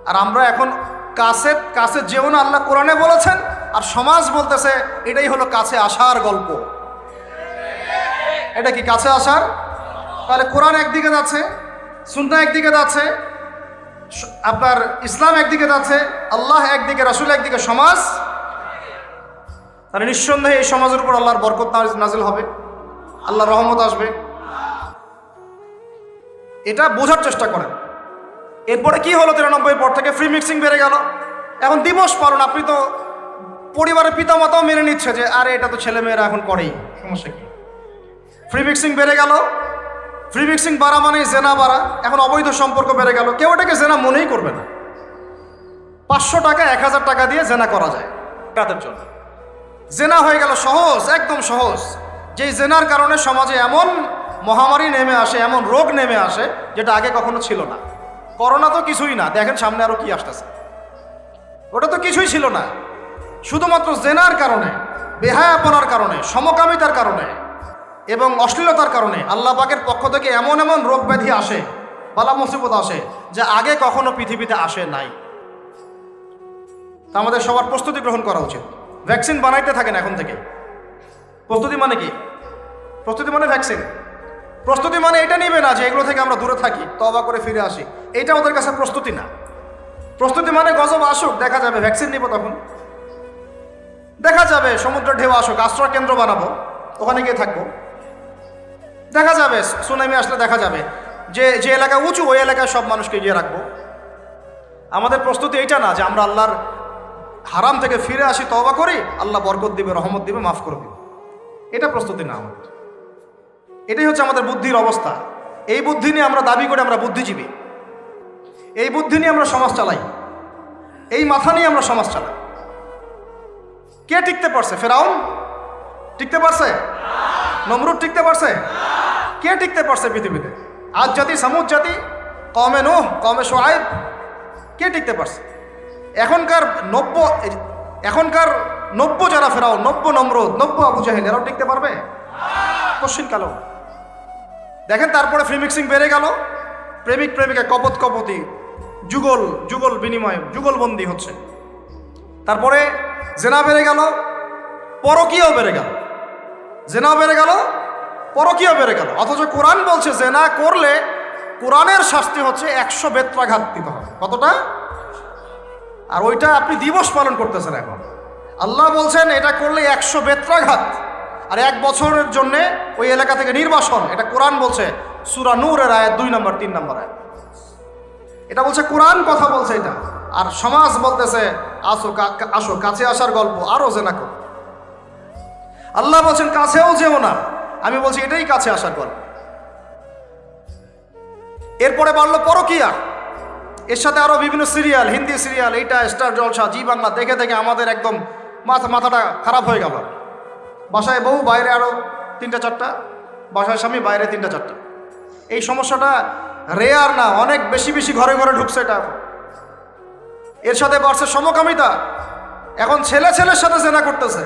আর আমরা এখন কাছে যেও না আল্লাহ কোরআনে বলেছেন, আর সমাজ বলতেছে এটাই হলো কাছে আসার গল্প। এটা কি কাছে আসার? তাহলে কোরআন একদিকে যাচ্ছে, সুন্নাহ একদিকে যাচ্ছে, আপনার ইসলাম একদিকে যাচ্ছে, আল্লাহ একদিকে, রাসূল একদিকে, সমাজ। তাহলে নিঃসন্দেহে এই সমাজের উপর আল্লাহর বরকত নাজিল হবে, আল্লাহর রহমত আসবে। এটা বোঝার চেষ্টা করেন। এরপরে কি হলো? 93 পর থেকে ফ্রি মিক্সিং বেড়ে গেল। এখন দিবস পালন, আপনি তো পরিবারের পিতামাতাও মেনে নিচ্ছে যে আরে এটা তো ছেলেমেয়েরা এখন করেই, সমস্যা কি? ফ্রি মিক্সিং বেড়ে গেল। ফ্রি মিক্সিং বাড়া মানে জেনা বাড়া। এখন অবৈধ সম্পর্ক বেড়ে গেল। কেউ এটাকে জেনা মনেই করবে না। 500 টাকা 1000 টাকা দিয়ে জেনা করা যায় রাতের জন্য। জেনা হয়ে গেল সহজ, একদম সহজ। যেই জেনার কারণে সমাজে এমন মহামারী নেমে আসে, এমন রোগ নেমে আসে যেটা আগে কখনো ছিল না। করোনা তো কিছুই না, দেখেন সামনে আরো কি আসতেছে। ওটা তো কিছুই ছিল না, শুধুমাত্র জেনার কারণে বেহায়াপনার কারণে, সমকামিতার কারণে এবং অশ্লীলতার কারণে আল্লাহ পাকের পক্ষ থেকে এমন এমন রোগ ব্যাধি আসে, বালা মুসিবত আসে, যা আগে কখনো পৃথিবীতে আসে নাই। তা আমাদের সবার প্রস্তুতি গ্রহণ করা উচিত। ভ্যাকসিন বানাইতে থাকেন এখন থেকে। প্রস্তুতি মানে কি? প্রস্তুতি মানে ভ্যাকসিন। প্রস্তুতি মানে এটা নিবে না যে এগুলো থেকে আমরা দূরে থাকি, তওবা করে ফিরে আসি, এটা ওদের কাছে প্রস্তুতি না। প্রস্তুতি মানে গজব আসুক, দেখা যাবে, ভ্যাকসিন নিব, তখন দেখা যাবে সমুদ্রের ঢেউ আসুক, আশ্রয় কেন্দ্র বানাবো, ওখানে গিয়ে থাকবো, দেখা যাবে সুনামি আসলে দেখা যাবে যে যে এলাকা উঁচু ওই এলাকায় সব মানুষকে গিয়ে রাখবো। আমাদের প্রস্তুতি এইটা না যে আমরা আল্লাহর হারাম থেকে ফিরে আসি, তওবা করি, আল্লাহ বরকত দিবে, রহমত দিবে, মাফ করে দিবে, এটা প্রস্তুতি না আমাদের। এটাই হচ্ছে আমাদের বুদ্ধির অবস্থা। এই বুদ্ধি নিয়ে আমরা দাবি করি আমরা বুদ্ধিজীবী, এই বুদ্ধি নিয়ে আমরা সমাজ চালাই, এই মাথা নিয়ে আমরা সমাজ চালাই। কে টিকতে পারছে? ফেরাউন টিকতে পারছে? নমরুদ টিকতে পারছে? কে টিকতে পারছে পৃথিবীতে? আদ জাতি, সামুদ জাতি, কওমে নূহ, কওমে শুআয়ব, কে টিকতে পারছে? এখনকার নব্য যারা ফেরাউন, নব্য নমরুদ, নব্য আবু জাহেল, এরাও টিকতে পারবে? কোশ্চিন কালো। দেখেন তারপরে ফ্রি মিক্সিং বেড়ে গেল, প্রেমিক প্রেমিকা কপত কপতি, যুগল বিনিময়, যুগলবন্দি হচ্ছে। তারপরে জেনা বেড়ে গেল, পরকীয়াও বেড়ে গেল। জেনাও বেড়ে গেল, পরকীয়াও বেড়ে গেল। অথচ কোরআন বলছে জেনা করলে কোরআনের শাস্তি হচ্ছে 100 বেত্রাঘাত দিতে হবে। কতটা? আর ওইটা আপনি দিবস পালন করতেছেন এখন। আল্লাহ বলছেন এটা করলে 100 বেত্রাঘাত, আর 1 বছরের জন্য ওই এলাকা থেকে নির্বাসন। এটা কোরআন বলছে, সূরা নূরের আয়াত 2 নম্বর 3 নম্বর আয়াত। এটা বলছে কোরআন, কথা বলছে এটা। আর সমাজ বলতেছে আসো কাছে আসার গল্প, আরো জেনা করো। আল্লাহ বলছেন কাছেও যেও না, আমি বলছি এটাই কাছে আসার গল্প। এরপরে বাড়লো পরকীয়া, এর সাথে আরো বিভিন্ন সিরিয়াল, হিন্দি সিরিয়াল, এইটা স্টার জলসা, জি বাংলা দেখে দেখে আমাদের একদম মাথাটা খারাপ হয়ে গেল। বাসায় বউ, বাইরে আরো 3টা 4টা, বাসায় স্বামী, বাইরে 3টা 4টা। এই সমস্যাটা রেয়ার না, অনেক বেশি বেশি ঘরে ঘরে ঢুকছে এটা। এর সাথে বাড়ছে সমকামিতা, এখন ছেলে ছেলের সাথে জেনা করতেছে।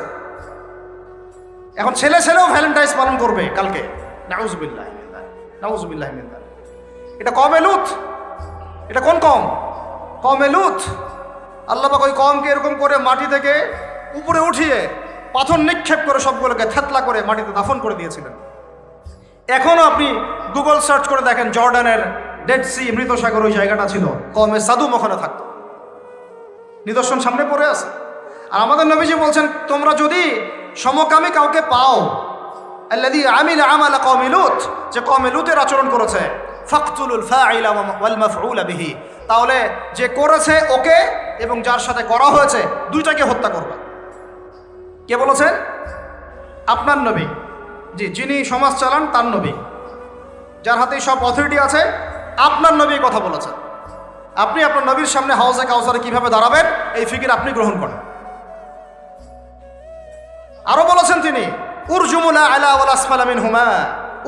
এখন ছেলে ছেলেও ভ্যালেন্টাইন্স পালন করবে কালকে। নাউজুবিল্লাহ নাউজুবিল্লাহ। এটা কওমে লূত। এটা কোন কওম? কওমে লূত। আল্লাহ পাক ওই কওমকে এরকম করে মাটি থেকে উপরে উঠিয়ে পাথর নিক্ষেপ করে সবগুলোকে থেতলা করে মাটিতে দাফন করে দিয়েছিলেন। এখনো আপনি গুগল সার্চ করে দেখেন, জর্ডানের ডেড সি, মৃত সাগর, ওই জায়গাটা ছিল, কওমে সাদুম ওখানে থাকতো। নিদর্শন সামনে পড়ে আছে। আর আমাদের নবীজি বলছেন তোমরা যদি সমকামী কাউকে পাও, আল্লাযী আমিলা আমালা কওমি লূত, যে কওমে লূতের আচরণ করেছে, ফাকতুলুল ফাইলা ওয়াল মাফউলা বিহি, তাহলে যে করেছে ওকে এবং যার সাথে করা হয়েছে দুইটাকে হত্যা করবে। কে বলেছেন? আপনার নবী। জি, যিনি সমাজ চালান তার নবী, যার হাতে সব অথরিটি আছে, আপনার নবী কথা বলেছেন। আপনি আপনার নবীর সামনে হাউজে কাউসারে কিভাবে দাঁড়াবেন এই ফিকির আপনি গ্রহণ করেন। আরো বলেছেন তিনি, উরজুমুলা আলা ওয়াল আসফালা মিনহুমা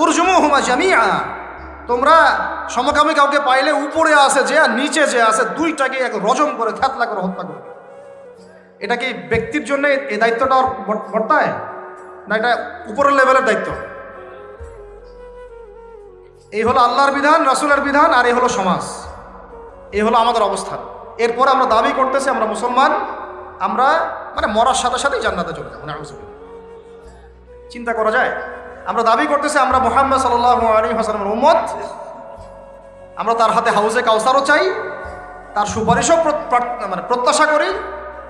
উরজুমুহুমা জামিআ, তোমরা সমকামী কাউকে পাইলে উপরে আছে যে আর নিচে যে আছে দুইটাকে এক রজম করে থেতলা করে হত্যা করবে। এটা কি ব্যক্তির জন্য এই দায়িত্বটা বর্তায় না এটা উপরের লেভেলের দায়িত্ব? এই হলো আল্লাহর বিধান, রাসূলের বিধান, আর এই হলো সমাজ, এই হলো আমাদের অবস্থান। এরপর আমরা দাবি করতেছি আমরা মুসলমান, আমরা মানে মরার সাথে সাথেই জান্নাতে চলে যাবো। নাউজুবিল্লাহ। চিন্তা করা যায়? আমরা দাবি করতেছি আমরা মুহাম্মদ সাল্লাল্লাহু আলাইহি ওয়াসাল্লামের উম্মত, আমরা তার হাতে হাউজে কাউসারও চাই, তার সুপারিশও মানে প্রত্যাশা করি,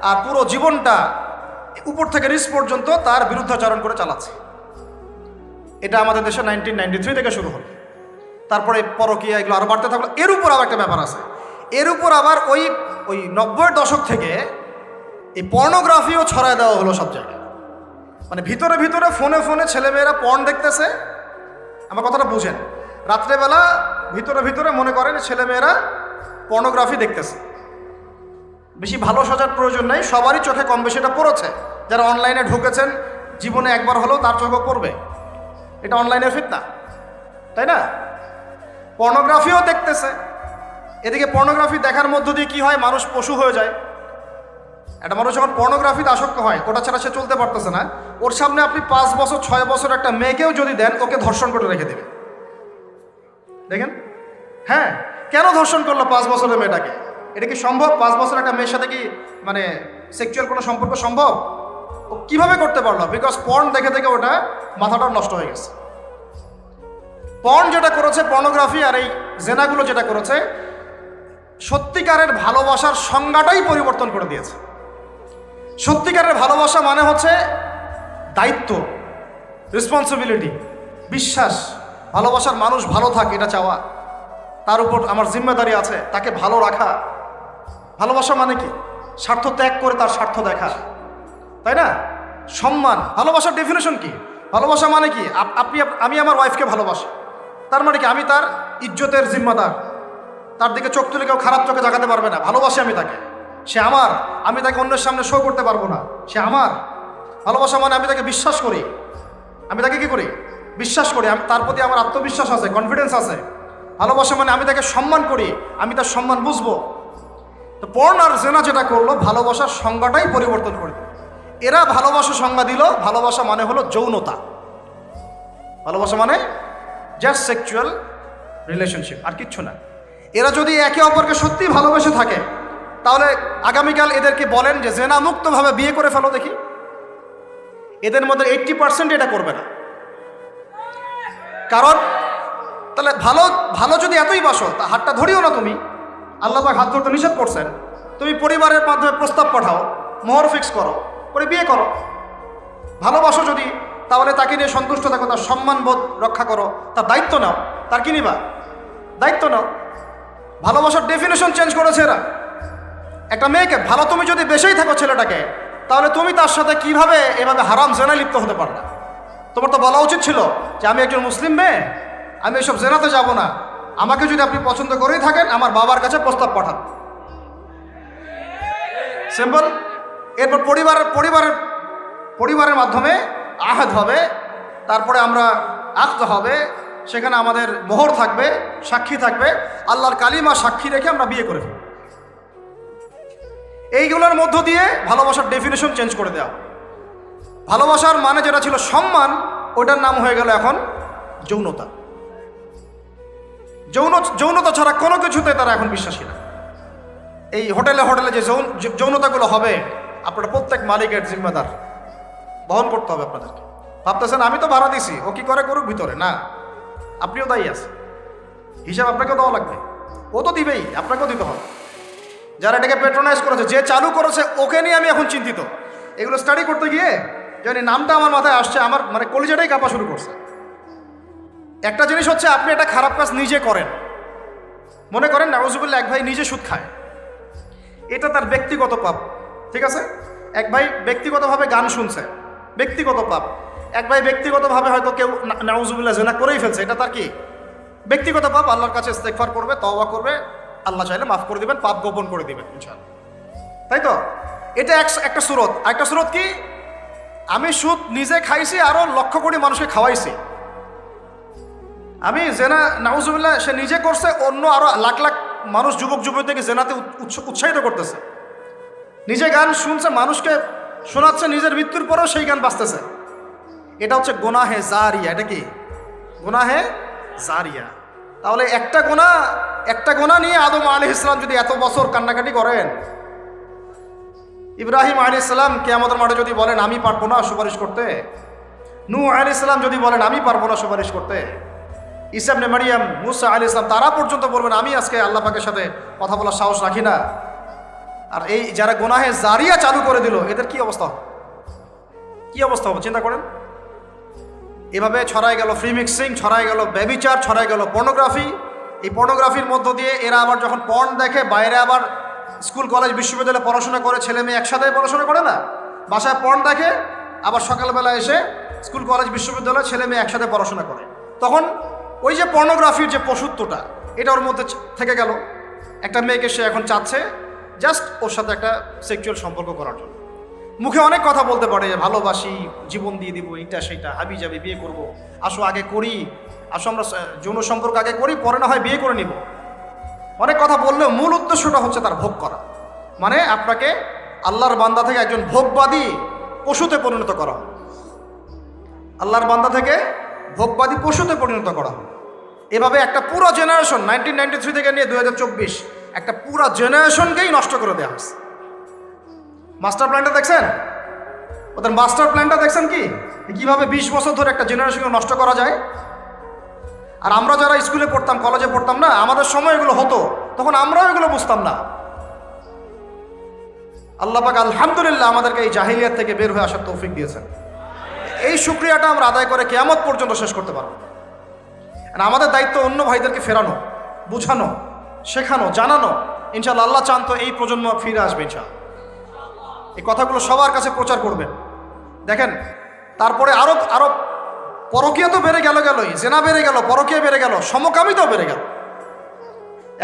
আর পুরো জীবনটা উপর থেকে নিচ পর্যন্ত তার বিরুদ্ধাচরণ করে চালাচ্ছে। এটা আমাদের দেশে 1993 থেকে শুরু হলো। তারপরে পরকীয়া এগুলো আরো বাড়তে থাকলো। এর উপর আবার একটা ব্যাপার আছে, এর উপর আবার ওই 90-এর দশক থেকে এই পর্নোগ্রাফিও ছড়ায় দেওয়া হলো সব জায়গায়। মানে ভিতরে ভিতরে ফোনে ফোনে ছেলেমেয়েরা পর্ন দেখতেছে। আমার কথাটা বুঝেন, রাত্রেবেলা ভিতরে ভিতরে মনে করেন ছেলেমেয়েরা পর্নোগ্রাফি দেখতেছে। বেশি ভালো সাজার প্রয়োজন নেই, সবারই চোখে কম বেশি এটা পড়েছে। যারা অনলাইনে ঢুকেছেন জীবনে একবার হলেও তার চোখে পড়বে, এটা অনলাইনের ফিতনা, তাই না? পর্নোগ্রাফিও দেখতেছে। এদিকে পর্নোগ্রাফি দেখার মধ্য দিয়ে কি হয়, মানুষ পশু হয়ে যায়। একটা মানুষ যখন পর্নোগ্রাফিতে আসক্ত হয়, ওটা ছাড়া সে চলতে পারতেছে না, ওর সামনে আপনি 5 বছর 6 বছর একটা মেয়েকেও যদি দেন, ওকে ধর্ষণ করে রেখে দেবে। দেখেন, হ্যাঁ, কেন ধর্ষণ করলো 5 বছরের মেয়েটাকে? এটা কি সম্ভব? 5 বছর একটা মেয়ের সাথে কি মানে সেক্সুয়াল কোনো সম্পর্ক সম্ভব? ও কিভাবে করতে পারলো? বিকজ পর্ন দেখে দেখে ওটা মাথাটা নষ্ট হয়ে গেছে। পর্ন যেটা করেছে, পর্নোগ্রাফি আর এই জেনাগুলো যেটা করেছে, সত্যিকারের ভালোবাসার সংজ্ঞাটাই পরিবর্তন করে দিয়েছে। সত্যিকারের ভালোবাসা মানে হচ্ছে দায়িত্ব, রেসপন্সিবিলিটি, বিশ্বাস। ভালোবাসার মানুষ ভালো থাকে এটা চাওয়া, তার উপর আমার জিম্মেদারি আছে, তাকে ভালো রাখা। ভালোবাসা মানে কি? স্বার্থ ত্যাগ করে তার স্বার্থ দেখা, তাই না? সম্মান। ভালোবাসার ডেফিনেশন কি? ভালোবাসা মানে কি? আমি আমার ওয়াইফকে ভালোবাসি, তার মানে কি আমি তার ইজ্জতের জিম্মাদার, তার দিকে চোখ তুলে কেউ খারাপ চোখে জাগাতে পারবে না। ভালোবাসি আমি তাকে, সে আমার, আমি তাকে অন্যের সামনে শো করতে পারবো না, সে আমার। ভালোবাসা মানে আমি তাকে বিশ্বাস করি, আমি তাকে কি করি? বিশ্বাস করি, আমি তার প্রতি আমার আত্মবিশ্বাস আছে, কনফিডেন্স আছে। ভালোবাসা মানে আমি তাকে সম্মান করি, আমি তার সম্মান বুঝবো। তো পর্ন আর জেনা যেটা করলো, ভালোবাসার সংজ্ঞাটাই পরিবর্তন করে দিল। এরা ভালোবাসার সংজ্ঞা দিল, ভালোবাসা মানে হলো যৌনতা। ভালোবাসা মানে জাস্ট সেক্সুয়াল রিলেশনশিপ, আর কিচ্ছু না। এরা যদি একে অপরকে সত্যি ভালোবেসে থাকে, তাহলে আগামীকাল এদেরকে বলেন যে জেনা মুক্তভাবে বিয়ে করে ফেলো দেখি, এদের মধ্যে 80% এটা করবে না। কারণ তাহলে ভালো ভালো যদি এতই বাসো, তা হাতটা ধরিও না তুমি। আল্লাহ পাক হাত ধরতে নিষেধ করছেন। তুমি পরিবারের মাধ্যমে প্রস্তাব পাঠাও, মোহর ফিক্স করো, করে বিয়ে করো। ভালোবাসো যদি, তাহলে তাকে নিয়ে সন্তুষ্ট থাকো, তার সম্মানবোধ রক্ষা করো, তার দায়িত্ব নাও। তার কি নিবা? দায়িত্ব নাও। ভালোবাসার ডেফিনেশন চেঞ্জ করেছে এরা। একটা মেয়েকে ভালো তুমি যদি বেশেই থাকো ছেলেটাকে, তাহলে তুমি তার সাথে কিভাবে এভাবে হারাম জেনায় লিপ্ত হতে পারবে? তোমার তো বলা উচিত ছিল যে আমি একজন মুসলিম মেয়ে, আমি এসব জেনাতে যাব না। আমাকে যদি আপনি পছন্দ করেই থাকেন, আমার বাবার কাছে প্রস্তাব পাঠান। সিম্পল। এরপর পরিবারের মাধ্যমে আহাদ হবে, তারপরে আমরা আক্ত হবে, সেখানে আমাদের মোহর থাকবে, সাক্ষী থাকবে, আল্লাহর কালিমা সাক্ষী রেখে আমরা বিয়ে করে ফেলব। এইগুলোর মধ্য দিয়ে ভালোবাসার ডেফিনেশন চেঞ্জ করে দেওয়া। ভালোবাসার মানে যেটা ছিল সম্মান, ওটার নাম হয়ে গেল এখন যৌনতা। যৌনতা ছাড়া কোনো কিছুতে তারা এখন বিশ্বাসী না। এই হোটেলে যে যৌনতাগুলো হবে, আপনারা প্রত্যেক মালিকের জিম্মেদার, বহন করতে হবে আপনাদেরকে। ভাবতেছেন আমি তো ভাড়া দিছি, ও কি করে করুক ভিতরে, না, আপনিও দায়ী আছেন, হিসাব আপনাকেও দেওয়া লাগবে। ও তো দিবেই, আপনাকেও দিতে হবে। যারা এটাকে পেট্রোনাইজ করেছে, যে চালু করেছে, ওকে নিয়ে আমি এখন চিন্তিত। এগুলো স্টাডি করতে গিয়ে জানি নামটা আমার মাথায় আসছে, আমার মানে কলিজাটাই কাঁপা শুরু করছে। একটা জিনিস হচ্ছে, আপনি একটা খারাপ কাজ নিজে করেন, মনে করেন নাউজুবিল্লাহ এক ভাই নিজে সুদ খায়, এটা তার ব্যক্তিগত পাপ, ঠিক আছে? এক ভাই ব্যক্তিগতভাবে গান শুনছে, ব্যক্তিগত পাপ। এক ভাই ব্যক্তিগতভাবে হয়তো কেউ নাউজুবিল্লাহ জিনা করেই ফেলছে, এটা তার কি ব্যক্তিগত পাপ। আল্লাহর কাছে ইস্তেগফার করবে, তওবা করবে, আল্লাহ চাইলে মাফ করে দিবেন, পাপ গোপন করে দিবেন ইনশাআল্লাহ, তাই তো? এটা একটা সুরত। একটা সুরত কি? আমি সুদ নিজে খাইছি, আরো লক্ষ কোটি মানুষকে খাওয়াইছি। আমি জেনা নাউজুবিল্লাহ সে নিজে করছে, অন্য আরো লাখ লাখ মানুষ, যুবক যুবতীকে জেনাতে উৎসাহিত করতেছে। নিজে গান শুনছে, মানুষকে শোনাচ্ছে, নিজের মৃত্যুর পরেও সেই গান বাজতেছে। এটা হচ্ছে গুনাহে জারিয়া। এটা কি? গুনাহে জারিয়া। তাহলে একটা গোনা নিয়ে আদম আলাইহিস সালাম যদি এত বছর কান্নাকাটি করেন, ইব্রাহিম আলাইহিস সালাম কিয়ামতের মাঠে যদি বলেন আমি পারবো না সুপারিশ করতে, নূহ আলাইহিস সালাম যদি বলেন আমি পারবো না সুপারিশ করতে, ঈসা ইবনে মারইয়াম, মুসা আলাইহিস সালাম তারা পর্যন্ত বলবেন আমি আজকে আল্লাহ পাকের সাথে কথা বলার সাহস রাখি না। আর এই যারা গুনাহে জারিয়া চালু করে দিল, এদের কি অবস্থা হবে? কি অবস্থা হবে চিন্তা করেন। এভাবে ছড়াই গেল ফ্রি মিক্সিং, ছড়াই গেল ব্যভিচার, ছড়াই গেল পর্নোগ্রাফি। এই পর্নোগ্রাফির মধ্য দিয়ে এরা আবার যখন পর্ন দেখে, বাইরে আবার স্কুল কলেজ বিশ্ববিদ্যালয়ে পড়াশোনা করে, ছেলে মেয়ে একসাথে পড়াশোনা করে না, বাসায় পর্ন দেখে, আবার সকালবেলা এসে স্কুল কলেজ বিশ্ববিদ্যালয়ে ছেলে মেয়ে একসাথে পড়াশোনা করে। তখন ওই যে পর্নোগ্রাফির যে পশুত্বটা, এটা ওর মধ্যে থেকে গেল। একটা মেয়েকে সে এখন চাচ্ছে জাস্ট ওর সাথে একটা সেক্সুয়াল সম্পর্ক করার জন্য। মুখে অনেক কথা বলতে পারে, ভালোবাসি, জীবন দিয়ে দিব, এইটা সেইটা, হাবি যাবি, বিয়ে করব, আসো আগে করি, আসো আমরা যৌন সম্পর্ক আগে করি, পরে না হয় বিয়ে করে নিব। অনেক কথা বললেও মূল উদ্দেশ্যটা হচ্ছে তার ভোগ করা। মানে আপনাকে আল্লাহর বান্দা থেকে একজন ভোগবাদী পশুতে পরিণত করা হয়। আল্লাহর বান্দা থেকে ভোগবাদী পশুতে পরিণত করা হয়। এভাবে একটা পুরো জেনারেশন 1993 থেকে নিয়ে 2024 একটা পুরো জেনারেশনকেই নষ্ট করে দেওয়া হয়েছে। মাস্টার প্ল্যানটা দেখছেন? ওদের মাস্টার প্ল্যানটা দেখছেন কি কিভাবে 20 বছর ধরে একটা জেনারেশনকে নষ্ট করা যায়। আর আমরা যারা স্কুলে পড়তাম, কলেজে পড়তাম না, আমাদের সময় এগুলো হতো, তখন আমরাও এগুলো বুঝতাম না। আল্লাহ পাক আলহামদুলিল্লাহ আমাদেরকে এই জাহিলিয়াত থেকে বের হয়ে আসার তৌফিক দিয়েছেন। এই শুকরিয়াটা আমরা আদায় করে কিয়ামত পর্যন্ত শেষ করতে পারবো। আর আমাদের দায়িত্ব অন্য ভাইদেরকে ফেরানো, বুঝানো, শেখানো, জানানো। ইনশাআল্লাহ আল্লাহ চান তো এই প্রজন্ম ফিরে আসবে ইনশাআল্লাহ। এই কথাগুলো সবার কাছে প্রচার করবেন। দেখেন তারপরে আরো পরকীয়া তো বেড়ে গেলই, জেনা বেড়ে গেল, পরকীয়া বেড়ে গেল, সমকামিতাও বেড়ে গেল।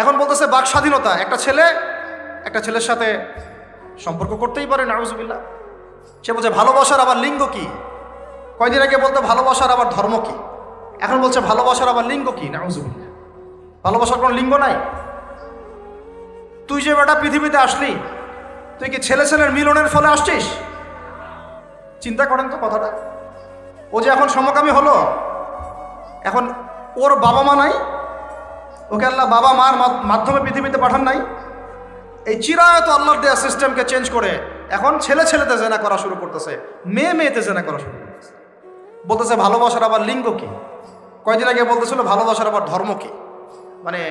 এখন বলতেছে বাক স্বাধীনতা, একটা ছেলের সাথে সম্পর্ক করতেই পারে, নাউজুবিল্লাহ। সে বলছে ভালোবাসার আবার লিঙ্গ কি? কয়দিন আগে বলতো ভালোবাসার আবার ধর্ম কি, এখন বলছে ভালোবাসার আবার লিঙ্গ কি? নাউজুবিল্লাহ। ভালোবাসার কোনো লিঙ্গ নাই। তুই যে বেটা পৃথিবীতে আসলি, তুই কি ছেলে ছেলের মিলনের ফলে আসছিস? চিন্তা করেন তো কথাটা। ও যে এখন সমকামী হলো, এখন ওর বাবা মা নাই, ওকে আল্লাহ বাবা মার মাধ্যমে পৃথিবীতে পাঠান নাই। এই চিরায়ত আল্লাহর দেয়া সিস্টেমকে চেঞ্জ করে এখন ছেলেতে জেনা করা শুরু করতেছে, মেয়েতে জেনা করা শুরু করতেছে। বলতেছে ভালোবাসার আবার লিঙ্গ কি? কয়দিন আগে বলতেছিল ভালোবাসার আবার ধর্ম কি? মানে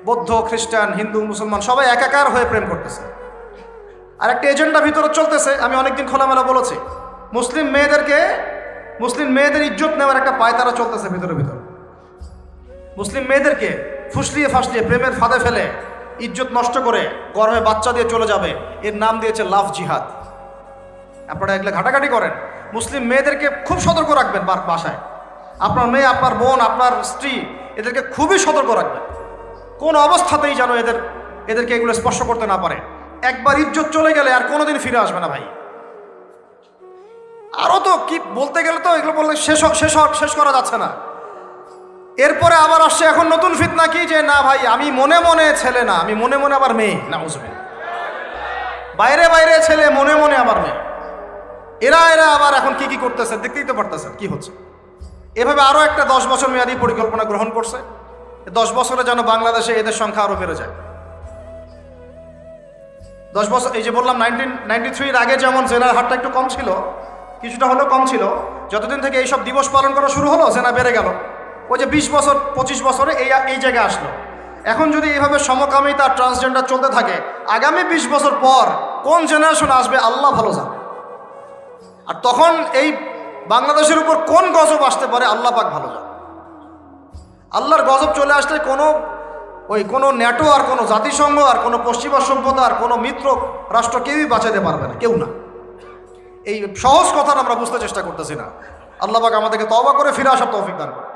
বৌদ্ধ, খ্রিস্টান, হিন্দু, মুসলমান সবাই একাকার হয়ে প্রেম করতেছে। আর একটা এজেন্ডা ভিতরে চলতেছে, আমি অনেকদিন খোলামেলা বলেছি, মুসলিম মেয়েদের ইজ্জত নেওয়ার একটা পায়তারা চলতেছে ভিতরে। মুসলিম মেয়েদেরকে ফুসলিয়ে ফাসলিয়ে প্রেমের ফাঁদে ফেলে ইজ্জত নষ্ট করে গর্ভে বাচ্চা দিয়ে চলে যাবে, এর নাম দিয়েছে লাভ জিহাদ। আপনারা এগুলো ঘাটাঘাটি করেন। মুসলিম মেয়েদেরকে খুব সতর্ক রাখবেন বাসায়। আপনার মেয়ে, আপনার বোন, আপনার স্ত্রী, এদেরকে খুবই সতর্ক রাখবেন। কোন অবস্থাতেই যেন এদেরকে এগুলো স্পর্শ করতে না পারে। একবার ইজ্জত চলে গেলে আর কোনোদিন ফিরে আসবে না ভাই। আরো তো কি বলতে গেলে তো এগুলো বললে শেষ করা যাচ্ছে না। এরপরে আবার আসছে এখন নতুন ফিতনা কি, যে না ভাই আমি মনে মনে ছেলে না, আমি মনে মনে আবার মেয়ে। না বুঝবে, বাইরে ছেলে, মনে মনে আবার মেয়ে। এরা আবার এখন কি করতেছে দেখতেই তো পারতেছেন কি হচ্ছে। এভাবে আরো একটা 10 বছর মেয়াদী পরিকল্পনা গ্রহণ করছে। 10 বছরে যেন বাংলাদেশে এদের সংখ্যা আরো বেড়ে যায়। 10 বছর, এই যে বললাম 1993 আগে যেমন জেনার হারটা একটু কম ছিল, কিছুটা হলেও কম ছিল, যতদিন থেকে এইসব দিবস পালন করা শুরু হলো জেনা বেড়ে গেল। ওই যে 20 বছর 25 বছরে এই জায়গায় আসলো। এখন যদি এইভাবে সমকামিতা, ট্রান্সজেন্ডার চলতে থাকে, আগামী 20 বছর পর কোন জেনারেশন আসবে আল্লাহ ভালো জানে। আর তখন এই বাংলাদেশের উপর কোন গজব আসতে পারে আল্লাহ পাক ভালো জানে। আল্লাহর গজব চলে আসলে কোনো ন্যাটো আর কোনো জাতিসংঘ আর কোনো পশ্চিমা সভ্যতা আর কোনো মিত্র রাষ্ট্র কেউই বাঁচাতে পারবে না, কেউ না। এই সহজ কথাটা আমরা বুঝতে চেষ্টা করতেছি না। আল্লাহ পাক আমাদেরকে তওবা করে ফিরে আসার তৌফিক দান করুন।